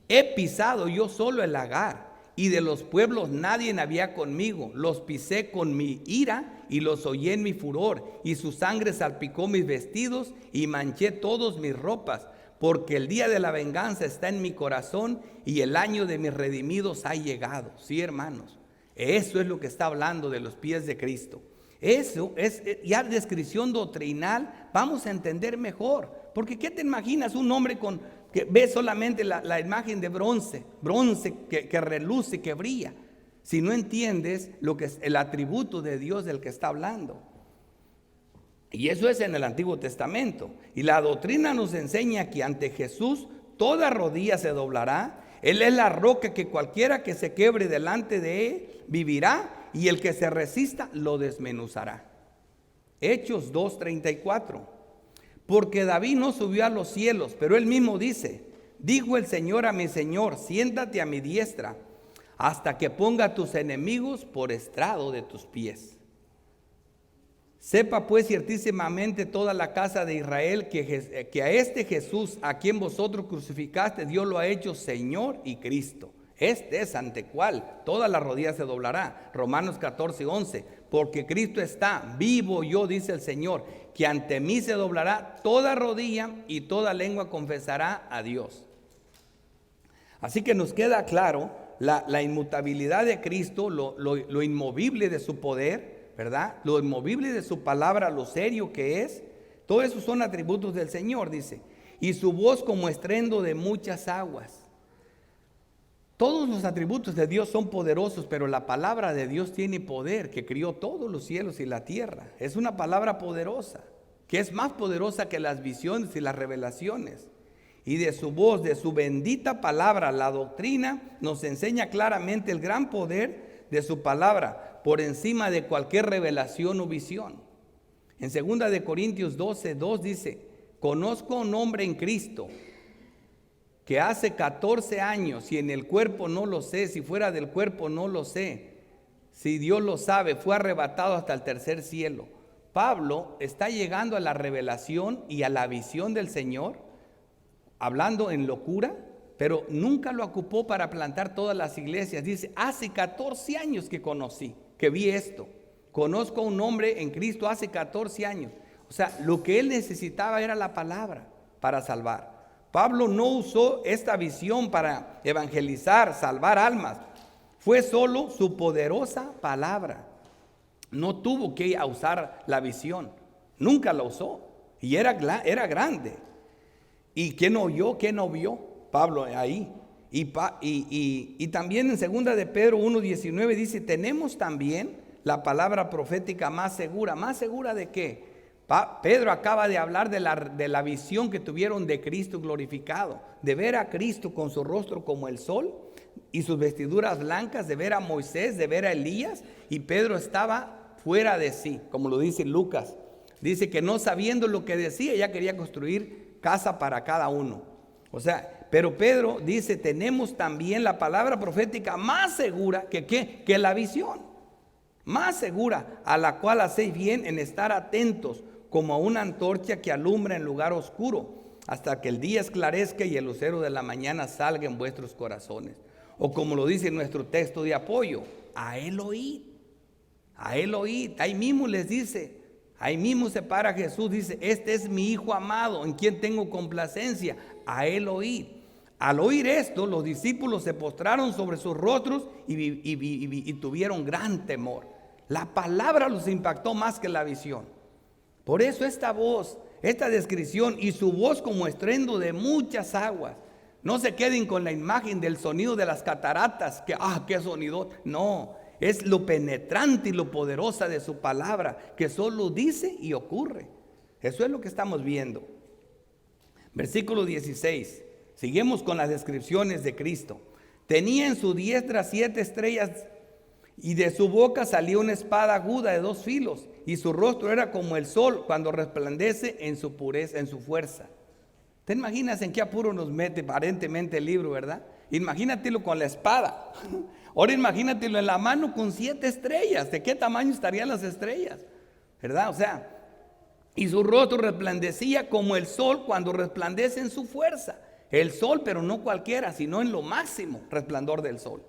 he pisado yo solo el lagar, y de los pueblos nadie había conmigo. Los pisé con mi ira y los hollé en mi furor, y su sangre salpicó mis vestidos y manché todos mis ropas, porque el día de la venganza está en mi corazón y el año de mis redimidos ha llegado. Sí, hermanos, eso es lo que está hablando de los pies de Cristo. Eso es ya descripción doctrinal. Vamos a entender mejor, porque ¿qué te imaginas? Un hombre que ve solamente la imagen de bronce que reluce, que brilla, si no entiendes lo que es el atributo de Dios del que está hablando. Y eso es en el Antiguo Testamento. Y la doctrina nos enseña que ante Jesús toda rodilla se doblará. Él es la roca que cualquiera que se quebre delante de él vivirá, y el que se resista lo desmenuzará. Hechos 2:34. Porque David no subió a los cielos, pero él mismo dice: dijo el Señor a mi Señor: siéntate a mi diestra hasta que ponga a tus enemigos por estrado de tus pies. Sepa pues ciertísimamente toda la casa de Israel que a este Jesús, a quien vosotros crucificaste, Dios lo ha hecho Señor y Cristo. Este es ante cual toda la rodilla se doblará. Romanos 14:11. Porque Cristo está vivo, yo, dice el Señor, que ante mí se doblará toda rodilla y toda lengua confesará a Dios. Así que nos queda claro la inmutabilidad de Cristo, lo inmovible de su poder, ¿verdad? Lo inmovible de su palabra, lo serio que es. Todo eso son atributos del Señor, dice. Y su voz como estruendo de muchas aguas. Todos los atributos de Dios son poderosos, pero la palabra de Dios tiene poder, que crió todos los cielos y la tierra. Es una palabra poderosa, que es más poderosa que las visiones y las revelaciones. Y de su voz, de su bendita palabra, la doctrina nos enseña claramente el gran poder de su palabra por encima de cualquier revelación o visión. En 2 de Corintios 12:2 dice: conozco a un hombre en Cristo que hace 14 años, si en el cuerpo no lo sé, si fuera del cuerpo no lo sé, si Dios lo sabe, fue arrebatado hasta el tercer cielo. Pablo está llegando a la revelación y a la visión del Señor, hablando en locura, pero nunca lo ocupó para plantar todas las iglesias. Dice, hace 14 años que conocí, que vi esto. Conozco a un hombre en Cristo hace 14 años. O sea, lo que él necesitaba era la palabra para salvar. Pablo no usó esta visión para evangelizar, salvar almas. Fue solo su poderosa palabra. No tuvo que usar la visión. Nunca la usó. Y era grande. ¿Y quién oyó? ¿Quién no vio? Pablo ahí. Y también en 2 de Pedro 1:19 dice, tenemos también la palabra profética más segura. ¿Más segura de qué? Pedro acaba de hablar de la visión que tuvieron de Cristo glorificado, de ver a Cristo con su rostro como el sol y sus vestiduras blancas, de ver a Moisés, de ver a Elías, y Pedro estaba fuera de sí, como lo dice Lucas. Dice que no sabiendo lo que decía, ya quería construir casa para cada uno. O sea, pero Pedro dice, tenemos también la palabra profética más segura que la visión, más segura, a la cual hacéis bien en estar atentos, como a una antorcha que alumbra en lugar oscuro, hasta que el día esclarezca y el lucero de la mañana salga en vuestros corazones. O como lo dice nuestro texto de apoyo, a él oíd, a él oíd. Ahí mismo les dice, ahí mismo se para Jesús, dice, este es mi Hijo amado, en quien tengo complacencia, a él oíd. Al oír esto, los discípulos se postraron sobre sus rostros y tuvieron gran temor. La palabra los impactó más que la visión. Por eso esta voz, esta descripción, y su voz como estruendo de muchas aguas. No se queden con la imagen del sonido de las cataratas, que qué sonido. No, es lo penetrante y lo poderosa de su palabra, que solo dice y ocurre. Eso es lo que estamos viendo. Versículo 16. Seguimos con las descripciones de Cristo. Tenía en su diestra 7 estrellas, y de su boca salía una espada aguda de 2 filos, y su rostro era como el sol cuando resplandece en su pureza, en su fuerza. ¿Te imaginas en qué apuro nos mete aparentemente el libro, verdad? Imagínatelo con la espada. Ahora imagínatelo en la mano con 7 estrellas. ¿De qué tamaño estarían las estrellas? ¿Verdad? O sea, y su rostro resplandecía como el sol cuando resplandece en su fuerza. El sol, pero no cualquiera, sino en lo máximo resplandor del sol.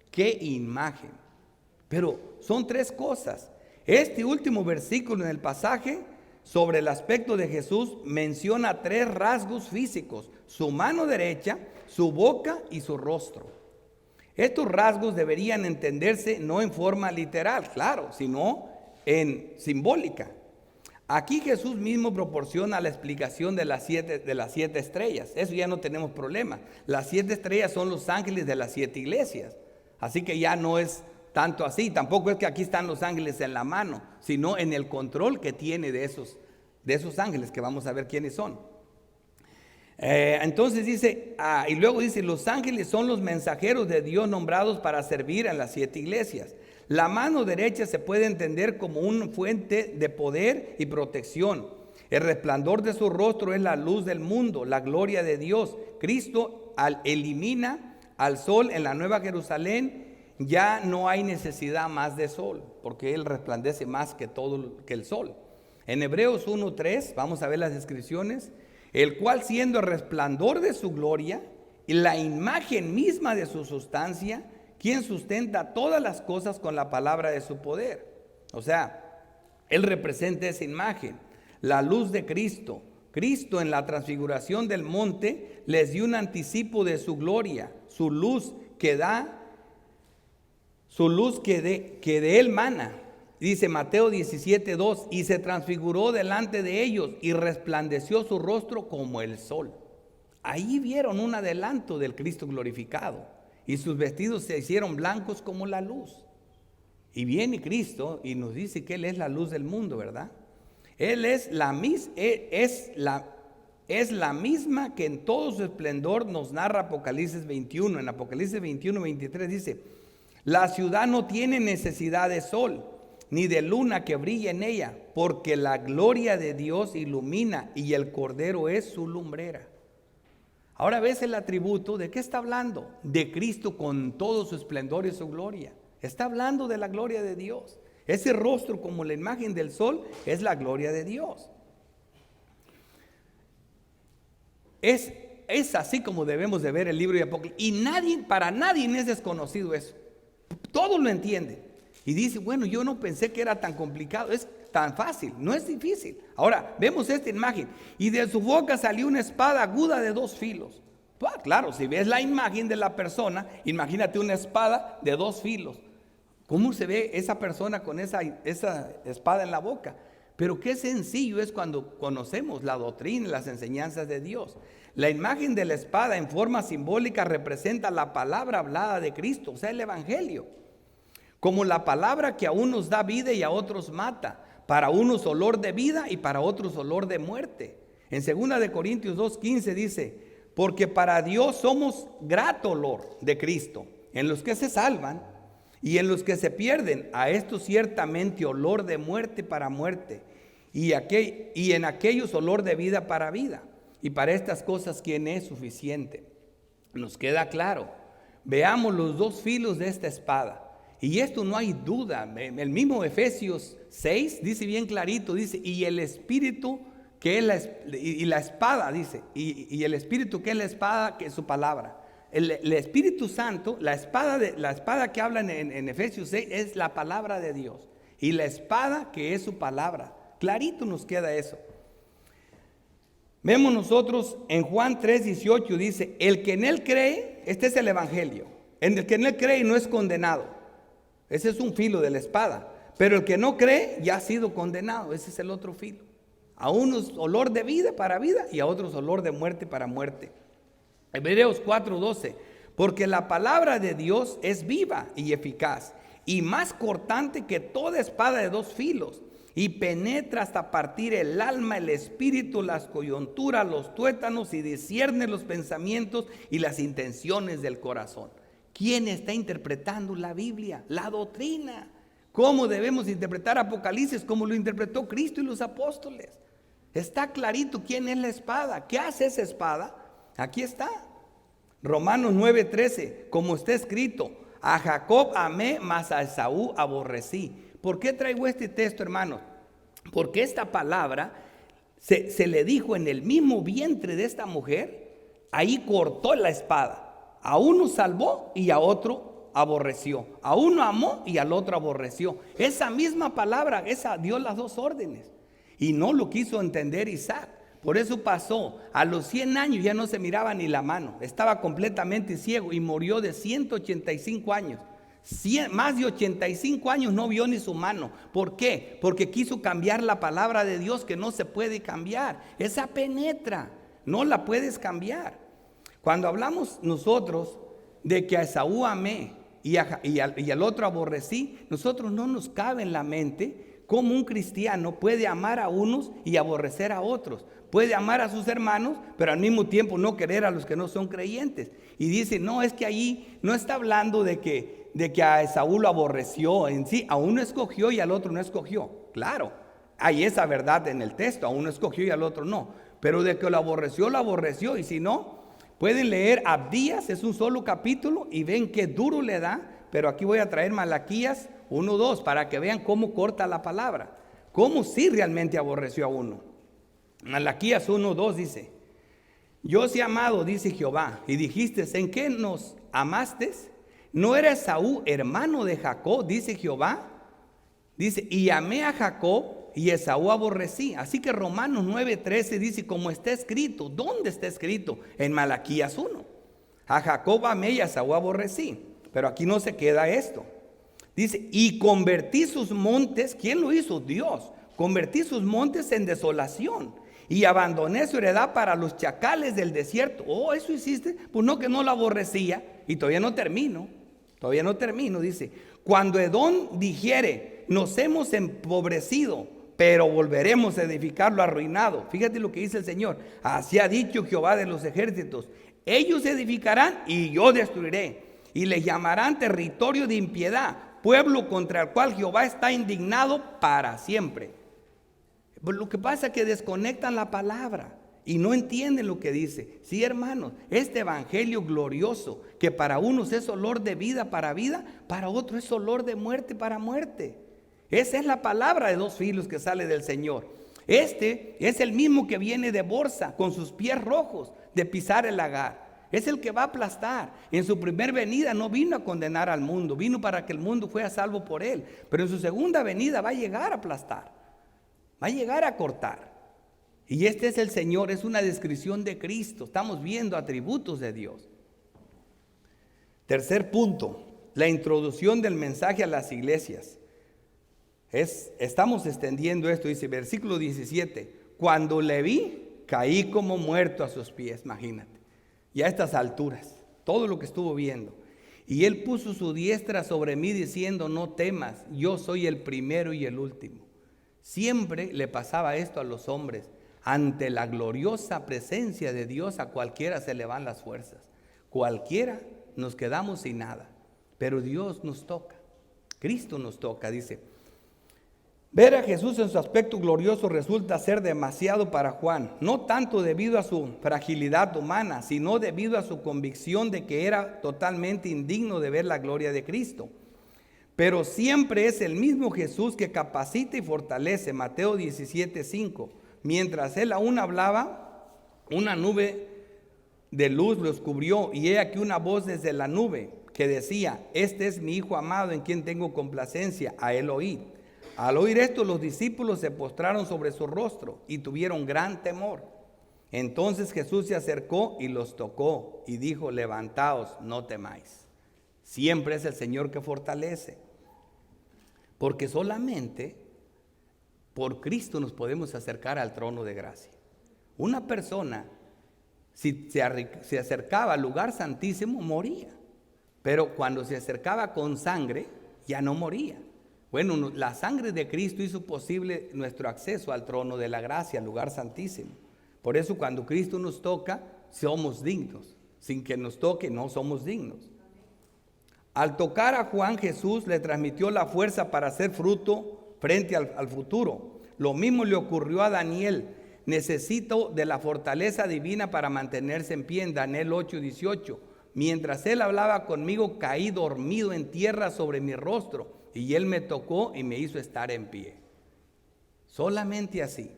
¡Qué imagen! Pero son 3 cosas. Este último versículo en el pasaje sobre el aspecto de Jesús menciona 3 rasgos físicos: su mano derecha, su boca y su rostro. Estos rasgos deberían entenderse no en forma literal, claro, sino en simbólica. Aquí Jesús mismo proporciona la explicación de las 7 estrellas. Eso ya no tenemos problema. Las 7 estrellas son los ángeles de las 7 iglesias. Así que ya no es tanto así. Tampoco es que aquí están los ángeles en la mano, sino en el control que tiene de esos ángeles, que vamos a ver quiénes son. Entonces dice, y luego dice, los ángeles son los mensajeros de Dios nombrados para servir en las 7 iglesias. La mano derecha se puede entender como una fuente de poder y protección. El resplandor de su rostro es la luz del mundo, la gloria de Dios. Cristo elimina al sol en la Nueva Jerusalén. Ya no hay necesidad más de sol, porque Él resplandece más que el sol. En Hebreos 1:3, vamos a ver las descripciones. El cual, siendo el resplandor de su gloria y la imagen misma de su sustancia, quien sustenta todas las cosas con la palabra de su poder. O sea, Él representa esa imagen, la luz de Cristo. Cristo en la transfiguración del monte les dio un anticipo de su gloria, su luz que de él mana. Dice Mateo 17:2, y se transfiguró delante de ellos y resplandeció su rostro como el sol. Ahí vieron un adelanto del Cristo glorificado, y sus vestidos se hicieron blancos como la luz. Y viene Cristo y nos dice que Él es la luz del mundo, ¿verdad? Él es la misma que en todo su esplendor nos narra Apocalipsis 21. En Apocalipsis 21:23 dice: la ciudad no tiene necesidad de sol, ni de luna que brille en ella, porque la gloria de Dios ilumina y el Cordero es su lumbrera. Ahora ves el atributo, ¿de qué está hablando? De Cristo con todo su esplendor y su gloria. Está hablando de la gloria de Dios. Ese rostro como la imagen del sol es la gloria de Dios. Es así como debemos de ver el libro de Apocalipsis. Y para nadie es desconocido eso. Todos lo entienden. Y dice, bueno, yo no pensé que era tan complicado. Es tan fácil, no es difícil. Ahora, vemos esta imagen. Y de su boca salió una espada aguda de 2 filos. Pues, claro, si ves la imagen de la persona, imagínate una espada de 2 filos. ¿Cómo se ve esa persona con esa espada en la boca? Pero qué sencillo es cuando conocemos la doctrina y las enseñanzas de Dios. La imagen de la espada en forma simbólica representa la palabra hablada de Cristo, o sea, el Evangelio. Como la palabra que a unos da vida y a otros mata. Para unos olor de vida y para otros olor de muerte. En 2 Corintios 2:15 dice: porque para Dios somos grato olor de Cristo, en los que se salvan y en los que se pierden. A estos ciertamente olor de muerte para muerte, y en aquellos olor de vida para vida. Y para estas cosas, ¿quién es suficiente? Nos queda claro. Veamos los 2 filos de esta espada. Y esto no hay duda. El mismo Efesios 6 dice bien clarito, dice, y el espíritu que es la espada, dice, y el espíritu que es la espada, que es su palabra. El Espíritu Santo, la espada que habla en Efesios 6 es la palabra de Dios. Y la espada que es su palabra. Clarito nos queda eso. Vemos nosotros en Juan 3:18 dice: el que en él cree, este es el evangelio, en el que en él cree no es condenado. Ese es un filo de la espada. Pero el que no cree ya ha sido condenado. Ese es el otro filo. A unos olor de vida para vida y a otros olor de muerte para muerte. Hebreos 4:12, porque la palabra de Dios es viva y eficaz y más cortante que toda espada de 2 filos, y penetra hasta partir el alma, el espíritu, las coyunturas, los tuétanos, y discierne los pensamientos y las intenciones del corazón. ¿Quién está interpretando la Biblia? La doctrina. ¿Cómo debemos interpretar Apocalipsis? Como lo interpretó Cristo y los apóstoles. Está clarito quién es la espada. ¿Qué hace esa espada? Aquí está. Romanos 9:13, como está escrito: a Jacob amé, mas a Esaú aborrecí. ¿Por qué traigo este texto, hermanos? Porque esta palabra se le dijo en el mismo vientre de esta mujer. Ahí cortó la espada. A uno salvó y a otro aborreció. A uno amó y al otro aborreció. Esa misma palabra, esa dio las 2 órdenes. Y no lo quiso entender Isaac. Por eso pasó, a los 100 años ya no se miraba ni la mano. Estaba completamente ciego y murió de 185 años. Más de 85 años no vio ni su mano. ¿Por qué? Porque quiso cambiar la palabra de Dios, que no se puede cambiar. Esa penetra, no la puedes cambiar. Cuando hablamos nosotros de que a Esaú amé y al otro aborrecí, nosotros no nos cabe en la mente cómo un cristiano puede amar a unos y aborrecer a otros. Puede amar a sus hermanos, pero al mismo tiempo no querer a los que no son creyentes. Y dice, no, es que ahí no está hablando de que a Esaú lo aborreció en sí. A uno escogió y al otro no escogió. Claro, hay esa verdad en el texto. A uno escogió y al otro no. Pero de que lo aborreció. Y si no, pueden leer Abdías, es un solo capítulo, y ven qué duro le da. Pero aquí voy a traer Malaquías 1:2 para que vean cómo corta la palabra. Cómo sí realmente aborreció a uno. Malaquías 1:2 dice: yo os he amado, dice Jehová, y dijiste, ¿en qué nos amaste? ¿No era Esaú hermano de Jacob? Dice Jehová. Dice, y amé a Jacob y Esaú aborrecí. Así que Romanos 9:13 dice, como está escrito. ¿Dónde está escrito? En Malaquías 1. A Jacob amé y a Esaú aborrecí. Pero aquí no se queda esto. Dice, y convertí sus montes, ¿quién lo hizo? Dios. Convertí sus montes en desolación y abandoné su heredad para los chacales del desierto. Oh, ¿eso hiciste? Pues no, que no lo aborrecía. Y todavía no termino, dice. Cuando Edom dijere, nos hemos empobrecido, pero volveremos a edificar lo arruinado. Fíjate lo que dice el Señor. Así ha dicho Jehová de los ejércitos. Ellos edificarán y yo destruiré. Y les llamarán territorio de impiedad, pueblo contra el cual Jehová está indignado para siempre. Pero lo que pasa es que desconectan la palabra y no entienden lo que dice. Sí, hermanos, este evangelio glorioso, que para unos es olor de vida, para otros es olor de muerte para muerte. Esa es la palabra de dos filos que sale del Señor. Este es el mismo que viene de Borsa, con sus pies rojos, de pisar el lagar. Es el que va a aplastar. En su primer venida no vino a condenar al mundo, vino para que el mundo fuera salvo por él. Pero en su segunda venida va a llegar a aplastar, va a llegar a cortar. Y este es el Señor, es una descripción de Cristo. Estamos viendo atributos de Dios. Tercer punto, la introducción del mensaje a las iglesias. Estamos extendiendo esto, dice versículo 17. Cuando le vi, caí como muerto a sus pies, imagínate. Y a estas alturas, todo lo que estuvo viendo. Y él puso su diestra sobre mí diciendo, no temas, yo soy el primero y el último. Siempre le pasaba esto a los hombres. Ante la gloriosa presencia de Dios, a cualquiera se le van las fuerzas. Cualquiera nos quedamos sin nada. Pero Dios nos toca. Cristo nos toca, dice. Ver a Jesús en su aspecto glorioso resulta ser demasiado para Juan, no tanto debido a su fragilidad humana, sino debido a su convicción de que era totalmente indigno de ver la gloria de Cristo. Pero siempre es el mismo Jesús que capacita y fortalece. Mateo 17:5. Mientras él aún hablaba, una nube de luz los cubrió, y he aquí una voz desde la nube que decía, este es mi Hijo amado en quien tengo complacencia, a él oíd. Al oír esto, los discípulos se postraron sobre su rostro y tuvieron gran temor. Entonces Jesús se acercó y los tocó y dijo, levantaos, no temáis. Siempre es el Señor que fortalece, porque solamente por Cristo nos podemos acercar al trono de gracia. Una persona, si se acercaba al lugar santísimo, moría, pero cuando se acercaba con sangre, ya no moría. Bueno, la sangre de Cristo hizo posible nuestro acceso al trono de la gracia, al lugar santísimo. Por eso cuando Cristo nos toca, somos dignos. Sin que nos toque, no somos dignos. Al tocar a Juan, Jesús le transmitió la fuerza para hacer fruto frente al futuro. Lo mismo le ocurrió a Daniel. Necesito de la fortaleza divina para mantenerse en pie, en Daniel 8:18. Mientras él hablaba conmigo, caí dormido en tierra sobre mi rostro. Y él me tocó y me hizo estar en pie. Solamente así.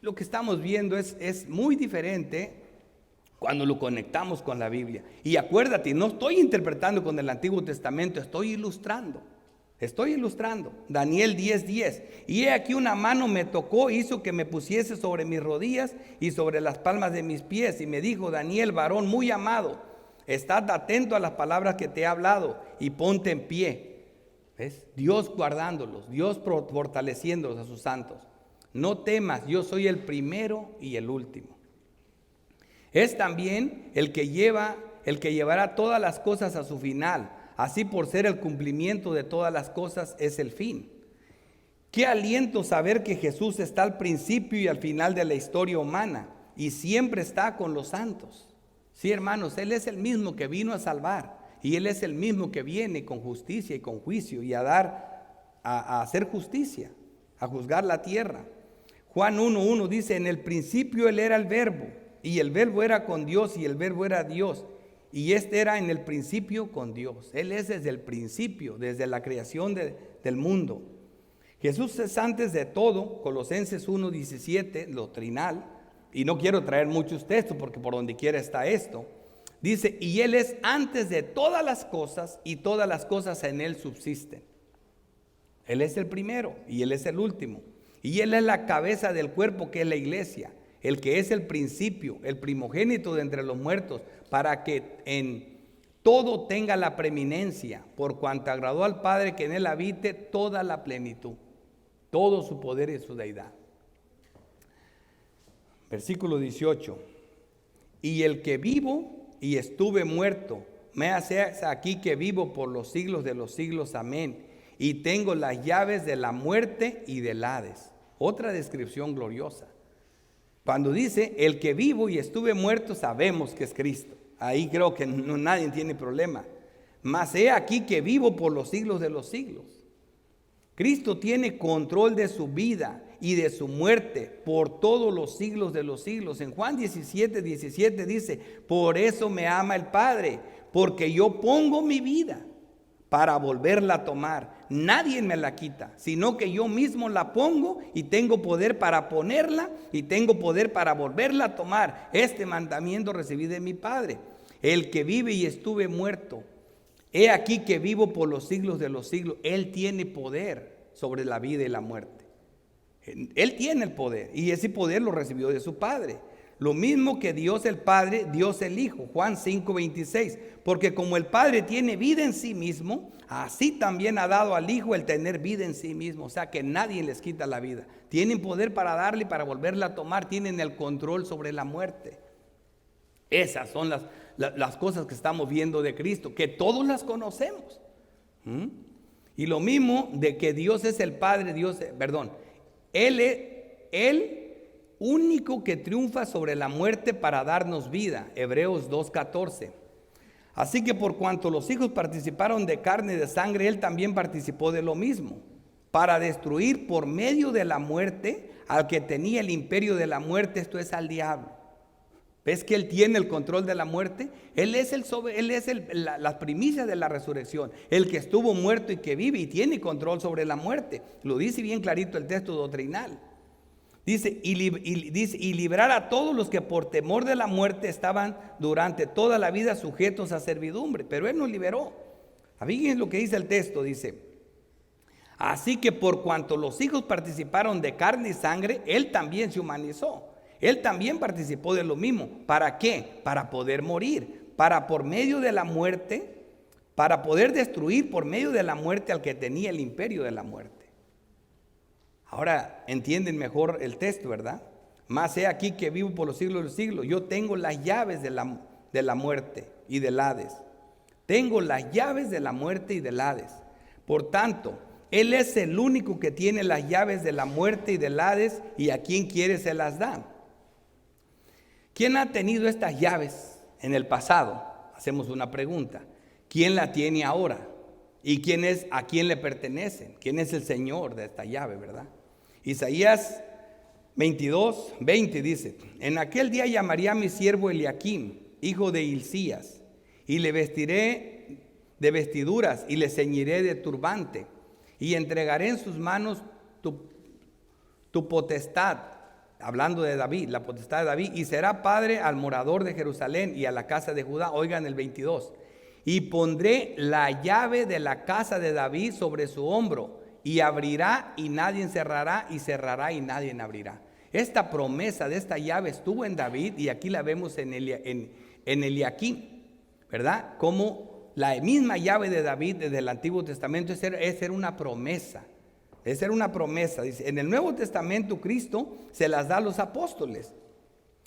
Lo que estamos viendo es muy diferente cuando lo conectamos con la Biblia. Y acuérdate, no estoy interpretando con el Antiguo Testamento, estoy ilustrando. Daniel 10:10. Y he aquí una mano me tocó, hizo que me pusiese sobre mis rodillas y sobre las palmas de mis pies. Y me dijo, Daniel, varón muy amado, estad atento a las palabras que te he hablado y ponte en pie. ¿Ves? Dios guardándolos, Dios fortaleciéndolos a sus santos. No temas, yo soy el primero y el último. Es también el que llevará todas las cosas a su final. Así, por ser el cumplimiento de todas las cosas, es el fin. Qué aliento saber que Jesús está al principio y al final de la historia humana y siempre está con los santos. Sí, hermanos, Él es el mismo que vino a salvar. Y Él es el mismo que viene con justicia y con juicio y a hacer justicia, a juzgar la tierra. Juan 1:1 dice, en el principio Él era el verbo, y el verbo era con Dios, y el verbo era Dios. Y este era en el principio con Dios. Él es desde el principio, desde la creación del mundo. Jesús es antes de todo, Colosenses 1:17, doctrinal. Y no quiero traer muchos textos porque por donde quiera está esto. Dice, y Él es antes de todas las cosas y todas las cosas en Él subsisten. Él es el primero y Él es el último. Y Él es la cabeza del cuerpo que es la iglesia. el que es el principio, el primogénito de entre los muertos, para que en todo tenga la preeminencia, por cuanto agradó al Padre que en él habite toda la plenitud, todo su poder y su deidad. Versículo 18. Y el que vivo y estuve muerto, me hace aquí que vivo por los siglos de los siglos, amén. Y tengo las llaves de la muerte y del Hades. Otra descripción gloriosa. Cuando dice, el que vivo y estuve muerto, sabemos que es Cristo. Ahí creo que nadie tiene problema. Mas he aquí que vivo por los siglos de los siglos. Cristo tiene control de su vida y de su muerte por todos los siglos de los siglos. En Juan 17:17 dice, por eso me ama el Padre, porque yo pongo mi vida para volverla a tomar. Nadie me la quita, sino que yo mismo la pongo, y tengo poder para ponerla y tengo poder para volverla a tomar. Este mandamiento recibí de mi Padre. El que vive y estuve muerto, he aquí que vivo por los siglos de los siglos. Él tiene poder sobre la vida y la muerte. Él tiene el poder, y ese poder lo recibió de su Padre. Lo mismo que Dios el Padre, Dios el Hijo. Juan 5:26. Porque como el Padre tiene vida en sí mismo, así también ha dado al Hijo el tener vida en sí mismo. O sea que nadie les quita la vida. Tienen poder para darle y para volverla a tomar. Tienen el control sobre la muerte. Esas son las cosas que estamos viendo de Cristo, que todos las conocemos. Y lo mismo de que Dios es el Padre, Él único que triunfa sobre la muerte para darnos vida. Hebreos 2:14. Así que por cuanto los hijos participaron de carne y de sangre, Él también participó de lo mismo, para destruir por medio de la muerte al que tenía el imperio de la muerte, esto es, al diablo. ¿Ves que Él tiene el control de la muerte? Él es las primicias de la resurrección, el que estuvo muerto y que vive y tiene control sobre la muerte. Lo dice bien clarito el texto doctrinal. Dice, y librar a todos los que por temor de la muerte estaban durante toda la vida sujetos a servidumbre. Pero Él nos liberó. Fíjense lo que dice el texto, dice, así que por cuanto los hijos participaron de carne y sangre, Él también se humanizó. Él también participó de lo mismo. ¿Para qué? Para poder morir, para por medio de la muerte, para poder destruir por medio de la muerte al que tenía el imperio de la muerte. Ahora entienden mejor el texto, ¿verdad? Mas he aquí que vivo por los siglos de los siglos. Yo tengo las llaves de la muerte y del Hades. Tengo las llaves de la muerte y del Hades. Por tanto, Él es el único que tiene las llaves de la muerte y del Hades, y a quien quiere se las da. ¿Quién ha tenido estas llaves en el pasado? Hacemos una pregunta. ¿Quién la tiene ahora? ¿Y a quién le pertenecen? ¿Quién es el Señor de esta llave, verdad? Isaías 22:20 dice, en aquel día llamaré a mi siervo Eliaquim, hijo de Hilcías, y le vestiré de vestiduras y le ceñiré de turbante, y entregaré en sus manos tu potestad, hablando de David, la potestad de David, y será padre al morador de Jerusalén y a la casa de Judá. Oigan el 22. Y pondré la llave de la casa de David sobre su hombro, y abrirá y nadie cerrará, y cerrará y nadie abrirá. Esta promesa de esta llave estuvo en David, y aquí la vemos en Eliaquim, ¿verdad? Como la misma llave de David desde el Antiguo Testamento es ser una promesa. Es ser una promesa. Dice, en el Nuevo Testamento Cristo se las da a los apóstoles.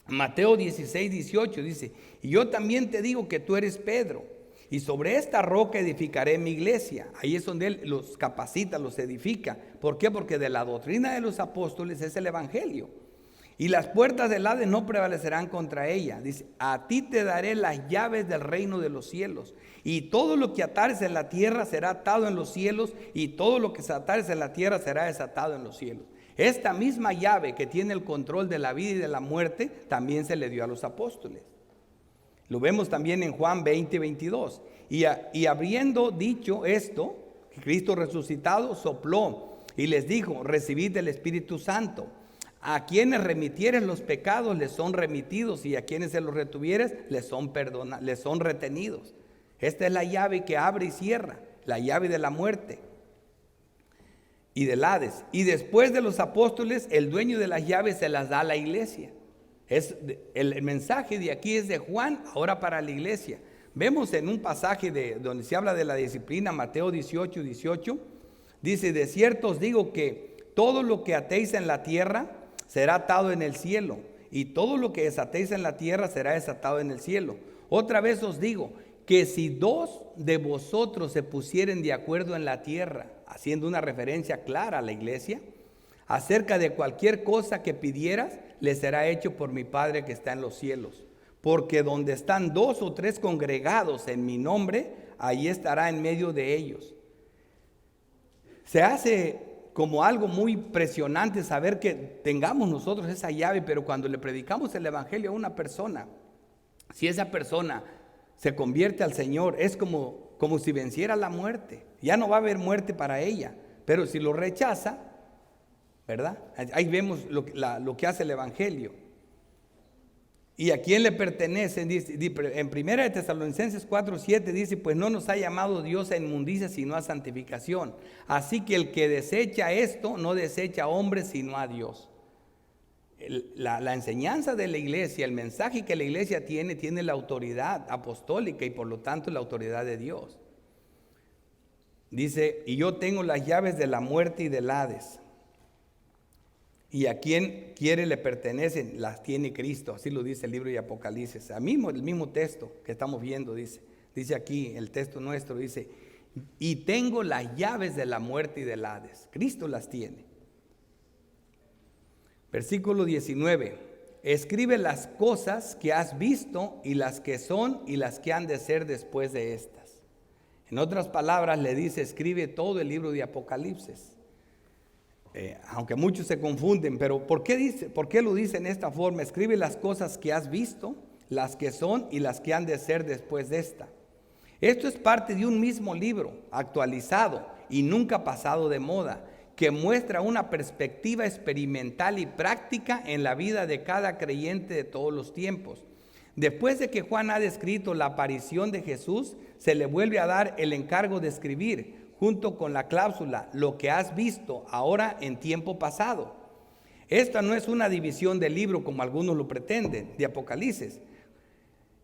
Mateo 16:18 dice, y yo también te digo que tú eres Pedro, y sobre esta roca edificaré mi iglesia. Ahí es donde Él los capacita, los edifica. ¿Por qué? Porque de la doctrina de los apóstoles es el evangelio. Y las puertas del Hades no prevalecerán contra ella. Dice, a ti te daré las llaves del reino de los cielos. Y todo lo que atares en la tierra será atado en los cielos, y todo lo que se atares en la tierra será desatado en los cielos. Esta misma llave que tiene el control de la vida y de la muerte, también se le dio a los apóstoles. Lo vemos también en Juan 20:22. Y habiendo dicho esto, Cristo resucitado sopló y les dijo, recibid el Espíritu Santo. A quienes remitieres los pecados les son remitidos, y a quienes se los retuvieres les son retenidos. Esta es la llave que abre y cierra, la llave de la muerte y del Hades. Y después de los apóstoles, el dueño de las llaves se las da a la iglesia. El mensaje de aquí es de Juan, ahora para la iglesia. Vemos en un pasaje donde se habla de la disciplina, Mateo 18, dice: de cierto os digo que todo lo que atéis en la tierra será atado en el cielo, y todo lo que desatéis en la tierra será desatado en el cielo. Otra vez os digo que si dos de vosotros se pusieren de acuerdo en la tierra, haciendo una referencia clara a la iglesia, acerca de cualquier cosa que pidieras, le será hecho por mi Padre que está en los cielos. Porque donde están 2 o 3 congregados en mi nombre, ahí estará en medio de ellos. Se hace como algo muy impresionante saber que tengamos nosotros esa llave, pero cuando le predicamos el evangelio a una persona, si esa persona se convierte al Señor, es como si venciera la muerte. Ya no va a haber muerte para ella, pero si lo rechaza, ¿verdad? Ahí vemos lo que hace el evangelio. ¿Y a quién le pertenecen? Dice, en 1 Tesalonicenses 4:7 dice: pues no nos ha llamado Dios a inmundicia, sino a santificación. Así que el que desecha esto, no desecha a hombres, sino a Dios. La enseñanza de la iglesia, el mensaje que la iglesia tiene la autoridad apostólica y por lo tanto la autoridad de Dios. Dice: y yo tengo las llaves de la muerte y del Hades. Y a quien quiere le pertenecen, las tiene Cristo. Así lo dice el libro de Apocalipsis. El mismo texto que estamos viendo dice aquí, el texto nuestro dice: y tengo las llaves de la muerte y del Hades. Cristo las tiene. Versículo 19: escribe las cosas que has visto y las que son y las que han de ser después de estas. En otras palabras le dice: escribe todo el libro de Apocalipsis. Aunque muchos se confunden, pero ¿por qué lo dice en esta forma? Escribe las cosas que has visto, las que son y las que han de ser después de esta. Esto es parte de un mismo libro, actualizado y nunca pasado de moda, que muestra una perspectiva experimental y práctica en la vida de cada creyente de todos los tiempos. Después de que Juan ha descrito la aparición de Jesús, se le vuelve a dar el encargo de escribir, junto con la cláusula: lo que has visto ahora en tiempo pasado. Esta no es una división del libro como algunos lo pretenden, de Apocalipsis.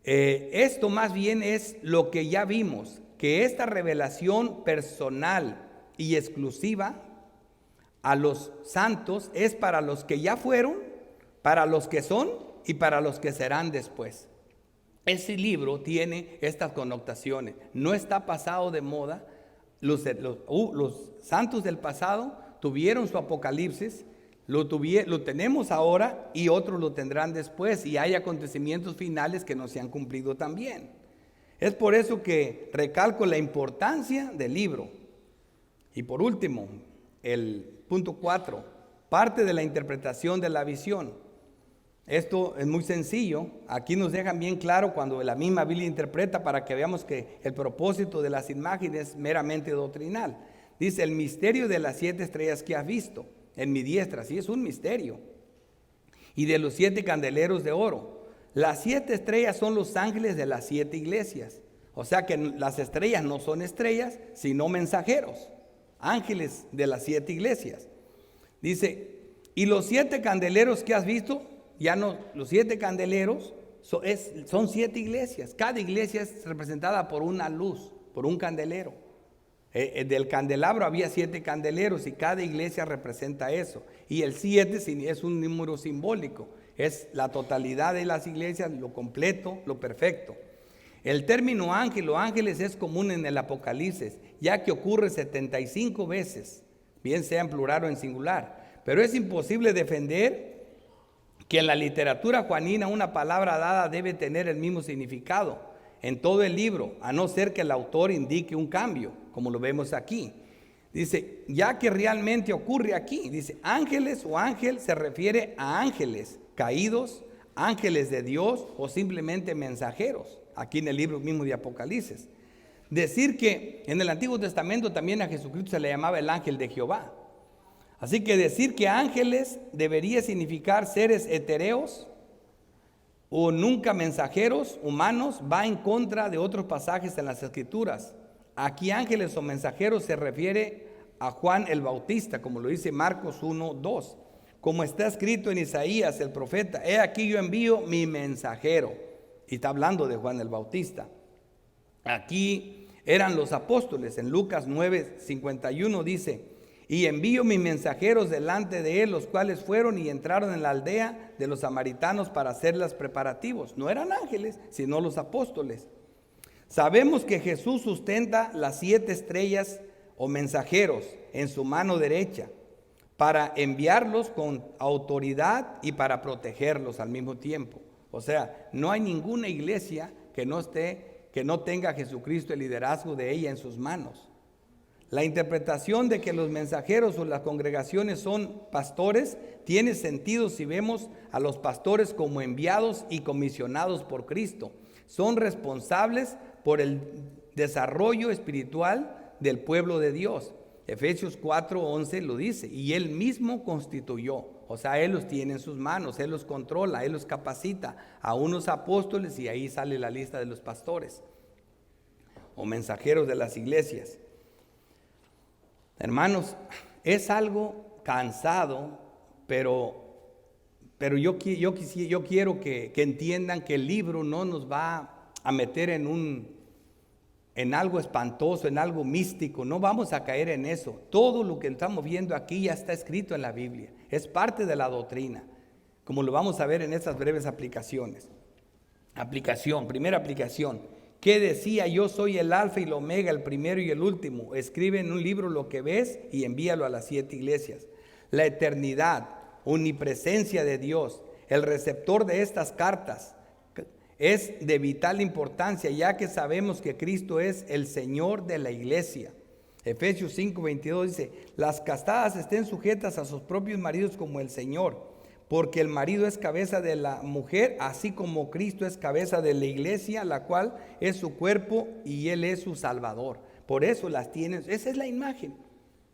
Esto más bien es lo que ya vimos, que esta revelación personal y exclusiva a los santos es para los que ya fueron, para los que son y para los que serán después. Ese libro tiene estas connotaciones, no está pasado de moda. Los santos del pasado tuvieron su Apocalipsis, lo tenemos ahora y otros lo tendrán después, y hay acontecimientos finales que no se han cumplido también. Es por eso que recalco la importancia del libro. Y por último, el punto 4, parte de la interpretación de la visión. Esto es muy sencillo. Aquí nos dejan bien claro cuando la misma Biblia interpreta, para que veamos que el propósito de las imágenes es meramente doctrinal. Dice: el misterio de las 7 estrellas que has visto en mi diestra. Sí, es un misterio. Y de los 7 candeleros de oro. Las 7 estrellas son los ángeles de las 7 iglesias. O sea que las estrellas no son estrellas, sino mensajeros, ángeles de las 7 iglesias. Dice: y los 7 candeleros que has visto, ya no, los 7 candeleros son 7 iglesias. Cada iglesia es representada por una luz, por un candelero. Del candelabro había 7 candeleros y cada iglesia representa eso. Y el 7 es un número simbólico, es la totalidad de las iglesias, lo completo, lo perfecto. El término ángel o ángeles es común en el Apocalipsis, ya que ocurre 75 veces, bien sea en plural o en singular. Pero es imposible defender que en la literatura juanina una palabra dada debe tener el mismo significado en todo el libro, a no ser que el autor indique un cambio, como lo vemos aquí. Dice: ya que realmente ocurre aquí, dice, ángeles o ángel se refiere a ángeles caídos, ángeles de Dios o simplemente mensajeros, aquí en el libro mismo de Apocalipsis. Decir que en el Antiguo Testamento también a Jesucristo se le llamaba el ángel de Jehová. Así que decir que ángeles debería significar seres etéreos o nunca mensajeros humanos va en contra de otros pasajes en las Escrituras. Aquí ángeles o mensajeros se refiere a Juan el Bautista, como lo dice Marcos 1:2, como está escrito en Isaías el profeta: he aquí yo envío mi mensajero. Y está hablando de Juan el Bautista. Aquí eran los apóstoles. En Lucas 9:51 dice: y envío mis mensajeros delante de él, los cuales fueron y entraron en la aldea de los samaritanos para hacerles preparativos. No eran ángeles, sino los apóstoles. Sabemos que Jesús sustenta las 7 estrellas o mensajeros en su mano derecha para enviarlos con autoridad y para protegerlos al mismo tiempo. O sea, no hay ninguna iglesia que no tenga a Jesucristo, el liderazgo de ella, en sus manos. La interpretación de que los mensajeros o las congregaciones son pastores tiene sentido si vemos a los pastores como enviados y comisionados por Cristo. Son responsables por el desarrollo espiritual del pueblo de Dios. Efesios 4:11 lo dice: y Él mismo constituyó. O sea, Él los tiene en sus manos, Él los controla, Él los capacita a unos apóstoles, y ahí sale la lista de los pastores o mensajeros de las iglesias. Hermanos, es algo cansado, pero yo quiero que entiendan que el libro no nos va a meter en algo espantoso, en algo místico. No vamos a caer en eso. Todo lo que estamos viendo aquí ya está escrito en la Biblia. Es parte de la doctrina, como lo vamos a ver en estas breves aplicaciones. Primera aplicación. ¿Qué decía? Yo soy el alfa y el omega, el primero y el último. Escribe en un libro lo que ves y envíalo a las 7 iglesias. La eternidad, omnipresencia de Dios, el receptor de estas cartas, es de vital importancia, ya que sabemos que Cristo es el Señor de la iglesia. Efesios 5:22 dice: las casadas estén sujetas a sus propios maridos como el Señor, porque el marido es cabeza de la mujer, así como Cristo es cabeza de la iglesia, la cual es su cuerpo y Él es su Salvador. Por eso las tienen. Esa es la imagen.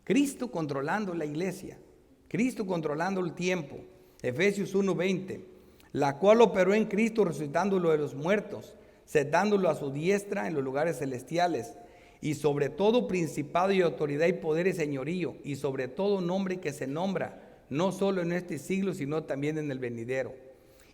Cristo controlando la iglesia, Cristo controlando el tiempo. Efesios 1:20, la cual operó en Cristo resucitándolo de los muertos, sentándolo a su diestra en los lugares celestiales, y sobre todo principado y autoridad y poder y señorío, y sobre todo nombre que se nombra, no solo en este siglo, sino también en el venidero.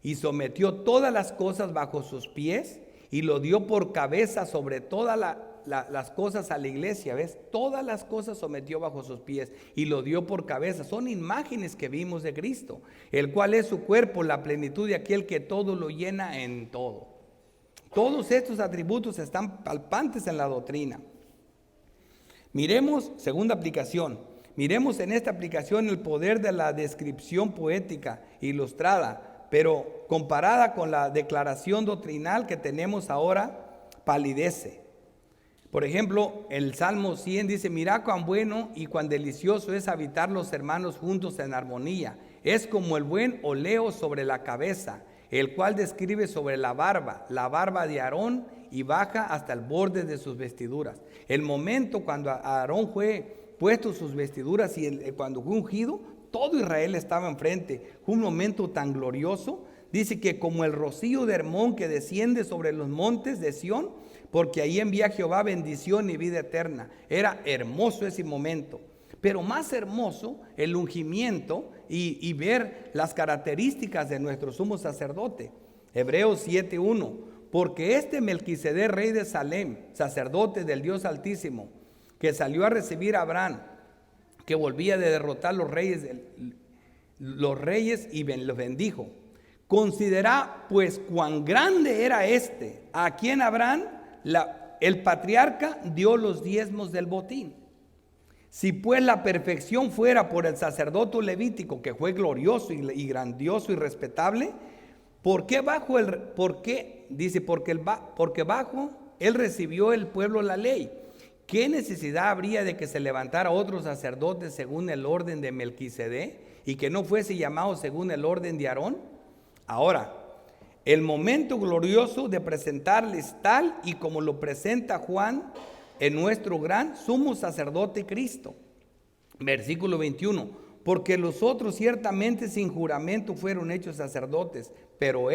Y sometió todas las cosas bajo sus pies, y lo dio por cabeza sobre todas las cosas a la iglesia. ¿Ves? Todas las cosas sometió bajo sus pies, y lo dio por cabeza. Son imágenes que vimos de Cristo, el cual es su cuerpo, la plenitud de aquel que todo lo llena en todo. Todos estos atributos están palpantes en la doctrina. Miremos, segunda aplicación. Miremos en esta aplicación el poder de la descripción poética ilustrada, pero comparada con la declaración doctrinal que tenemos ahora, palidece. Por ejemplo, el Salmo 100 dice: mirá cuán bueno y cuán delicioso es habitar los hermanos juntos en armonía. Es como el buen óleo sobre la cabeza, el cual describe sobre la barba de Aarón, y baja hasta el borde de sus vestiduras. El momento cuando Aarón fue puesto sus vestiduras y cuando fue ungido, todo Israel estaba enfrente. Fue un momento tan glorioso. Dice que como el rocío de Hermón que desciende sobre los montes de Sión, porque ahí envía Jehová bendición y vida eterna. Era hermoso ese momento. Pero más hermoso el ungimiento y ver las características de nuestro sumo sacerdote. Hebreos 7:1, porque este Melquisedec, rey de Salem, sacerdote del Dios Altísimo, que salió a recibir a Abraham, que volvía de derrotar los reyes y los bendijo. Considera pues cuán grande era a quien Abraham, el patriarca, dio los diezmos del botín. Si pues la perfección fuera por el sacerdote levítico, que fue glorioso y grandioso y respetable, porque bajo él recibió el pueblo la ley. ¿Qué necesidad habría de que se levantara otro sacerdote según el orden de Melquisedec y que no fuese llamado según el orden de Aarón? Ahora, el momento glorioso de presentarles tal y como lo presenta Juan en nuestro gran sumo sacerdote Cristo. Versículo 21, porque los otros ciertamente sin juramento fueron hechos sacerdotes, pero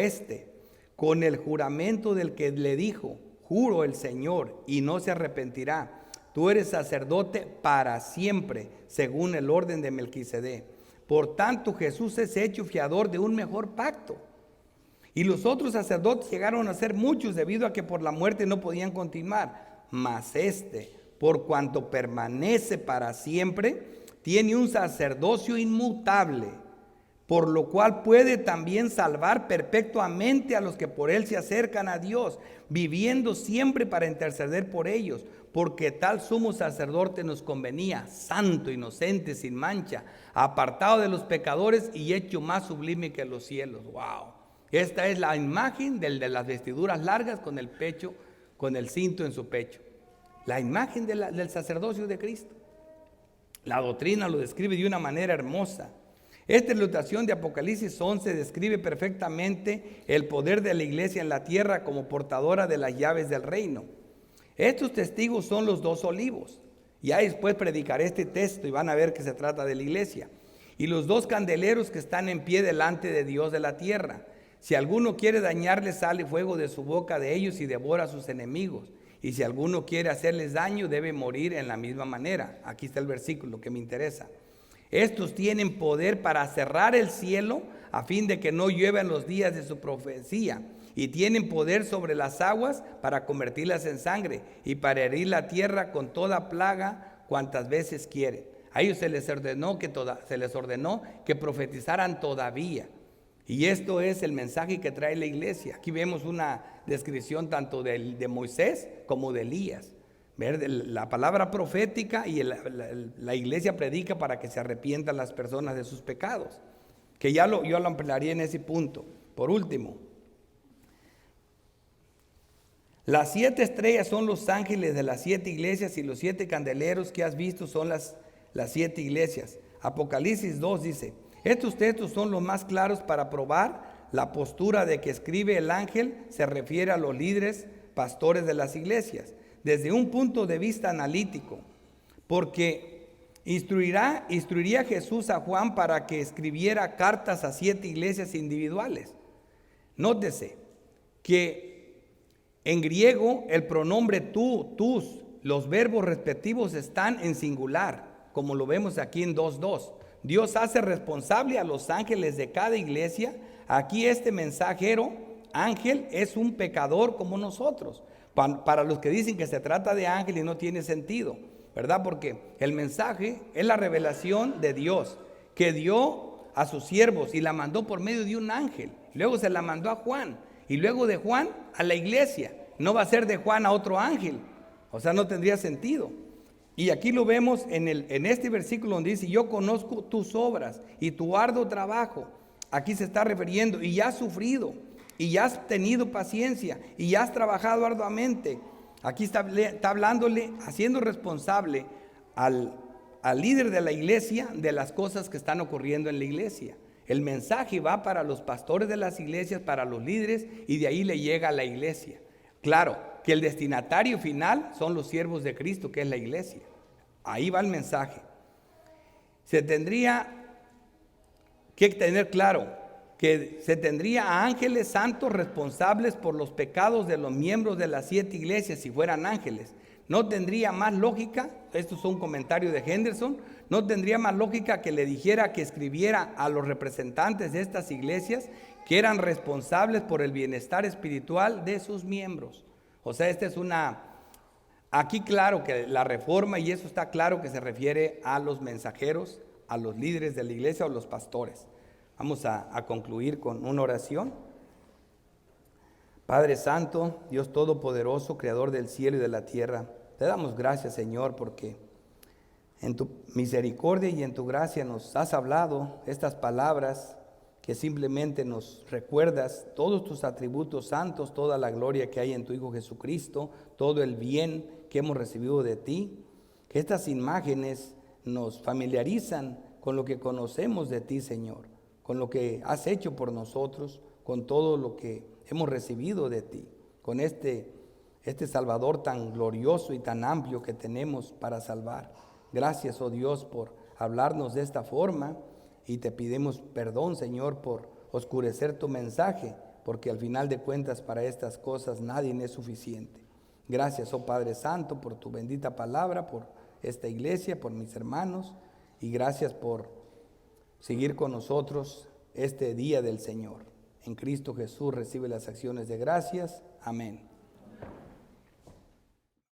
con el juramento del que le dijo: juro el Señor y no se arrepentirá, tú eres sacerdote para siempre, según el orden de Melquisedec. Por tanto, Jesús es hecho fiador de un mejor pacto. Y los otros sacerdotes llegaron a ser muchos debido a que por la muerte no podían continuar. Mas este, por cuanto permanece para siempre, tiene un sacerdocio inmutable, por lo cual puede también salvar perpetuamente a los que por él se acercan a Dios, viviendo siempre para interceder por ellos, porque tal sumo sacerdote nos convenía, santo, inocente, sin mancha, apartado de los pecadores y hecho más sublime que los cielos. ¡Wow! Esta es la imagen del de las vestiduras largas con el pecho, con el cinto en su pecho. La imagen del sacerdocio de Cristo. La doctrina lo describe de una manera hermosa. Esta ilustración de Apocalipsis 11 describe perfectamente el poder de la iglesia en la tierra como portadora de las llaves del reino. Estos testigos son los 2 olivos. Ya después predicaré este texto y van a ver que se trata de la iglesia. Y los 2 candeleros que están en pie delante de Dios de la tierra. Si alguno quiere dañarles, sale fuego de su boca de ellos y devora a sus enemigos. Y si alguno quiere hacerles daño, debe morir en la misma manera. Aquí está el versículo que me interesa. Estos tienen poder para cerrar el cielo a fin de que no llueva en los días de su profecía. Y tienen poder sobre las aguas para convertirlas en sangre y para herir la tierra con toda plaga cuantas veces quieren. A ellos se les ordenó que profetizaran todavía. Y esto es el mensaje que trae la iglesia. Aquí vemos una descripción tanto de Moisés como de Elías. La palabra profética y la iglesia predica para que se arrepientan las personas de sus pecados. Que yo lo ampliaría en ese punto. Por último, las 7 estrellas son los ángeles de las 7 iglesias y los 7 candeleros que has visto son las 7 iglesias. Apocalipsis 2 dice: estos textos son los más claros para probar la postura de que escribe el ángel se refiere a los líderes pastores de las iglesias, desde un punto de vista analítico, porque instruiría Jesús a Juan para que escribiera cartas a 7 iglesias individuales. Nótese que en griego el pronombre tú, tus, los verbos respectivos están en singular, como lo vemos aquí en 2:2. Dios hace responsable a los ángeles de cada iglesia. Aquí este mensajero, ángel, es un pecador como nosotros. Para los que dicen que se trata de ángel y no tiene sentido, ¿verdad? Porque el mensaje es la revelación de Dios que dio a sus siervos y la mandó por medio de un ángel. Luego se la mandó a Juan y luego de Juan a la iglesia. No va a ser de Juan a otro ángel. O sea, no tendría sentido. Y aquí lo vemos en este versículo donde dice: yo conozco tus obras y tu arduo trabajo. Aquí se está refiriendo, y ya has sufrido, y ya has tenido paciencia, y ya has trabajado arduamente. Aquí está hablándole, haciendo responsable al líder de la iglesia de las cosas que están ocurriendo en la iglesia. El mensaje va para los pastores de las iglesias, para los líderes, y de ahí le llega a la iglesia. Claro que el destinatario final son los siervos de Cristo, que es la iglesia. Ahí va el mensaje. Se tendría que tener claro que se tendría a ángeles santos responsables por los pecados de los miembros de las 7 iglesias si fueran ángeles. No tendría más lógica, esto es un comentario de Henderson, no tendría más lógica que le dijera que escribiera a los representantes de estas iglesias que eran responsables por el bienestar espiritual de sus miembros. O sea, aquí claro que la reforma, y eso está claro que se refiere a los mensajeros, a los líderes de la iglesia o los pastores. Vamos a concluir con una oración. Padre Santo, Dios Todopoderoso, Creador del cielo y de la tierra, te damos gracias, Señor, porque en tu misericordia y en tu gracia nos has hablado estas palabras que simplemente nos recuerdas todos tus atributos santos, toda la gloria que hay en tu Hijo Jesucristo, todo el bien que hemos recibido de ti, que estas imágenes nos familiarizan con lo que conocemos de ti, Señor, con lo que has hecho por nosotros, con todo lo que hemos recibido de ti, con este Salvador tan glorioso y tan amplio que tenemos para salvar. Gracias, oh Dios, por hablarnos de esta forma, y te pedimos perdón, Señor, por oscurecer tu mensaje, porque al final de cuentas para estas cosas nadie es suficiente. Gracias, oh Padre Santo, por tu bendita palabra, por esta iglesia, por mis hermanos, y gracias por seguir con nosotros este día del Señor. En Cristo Jesús recibe las acciones de gracias. Amén.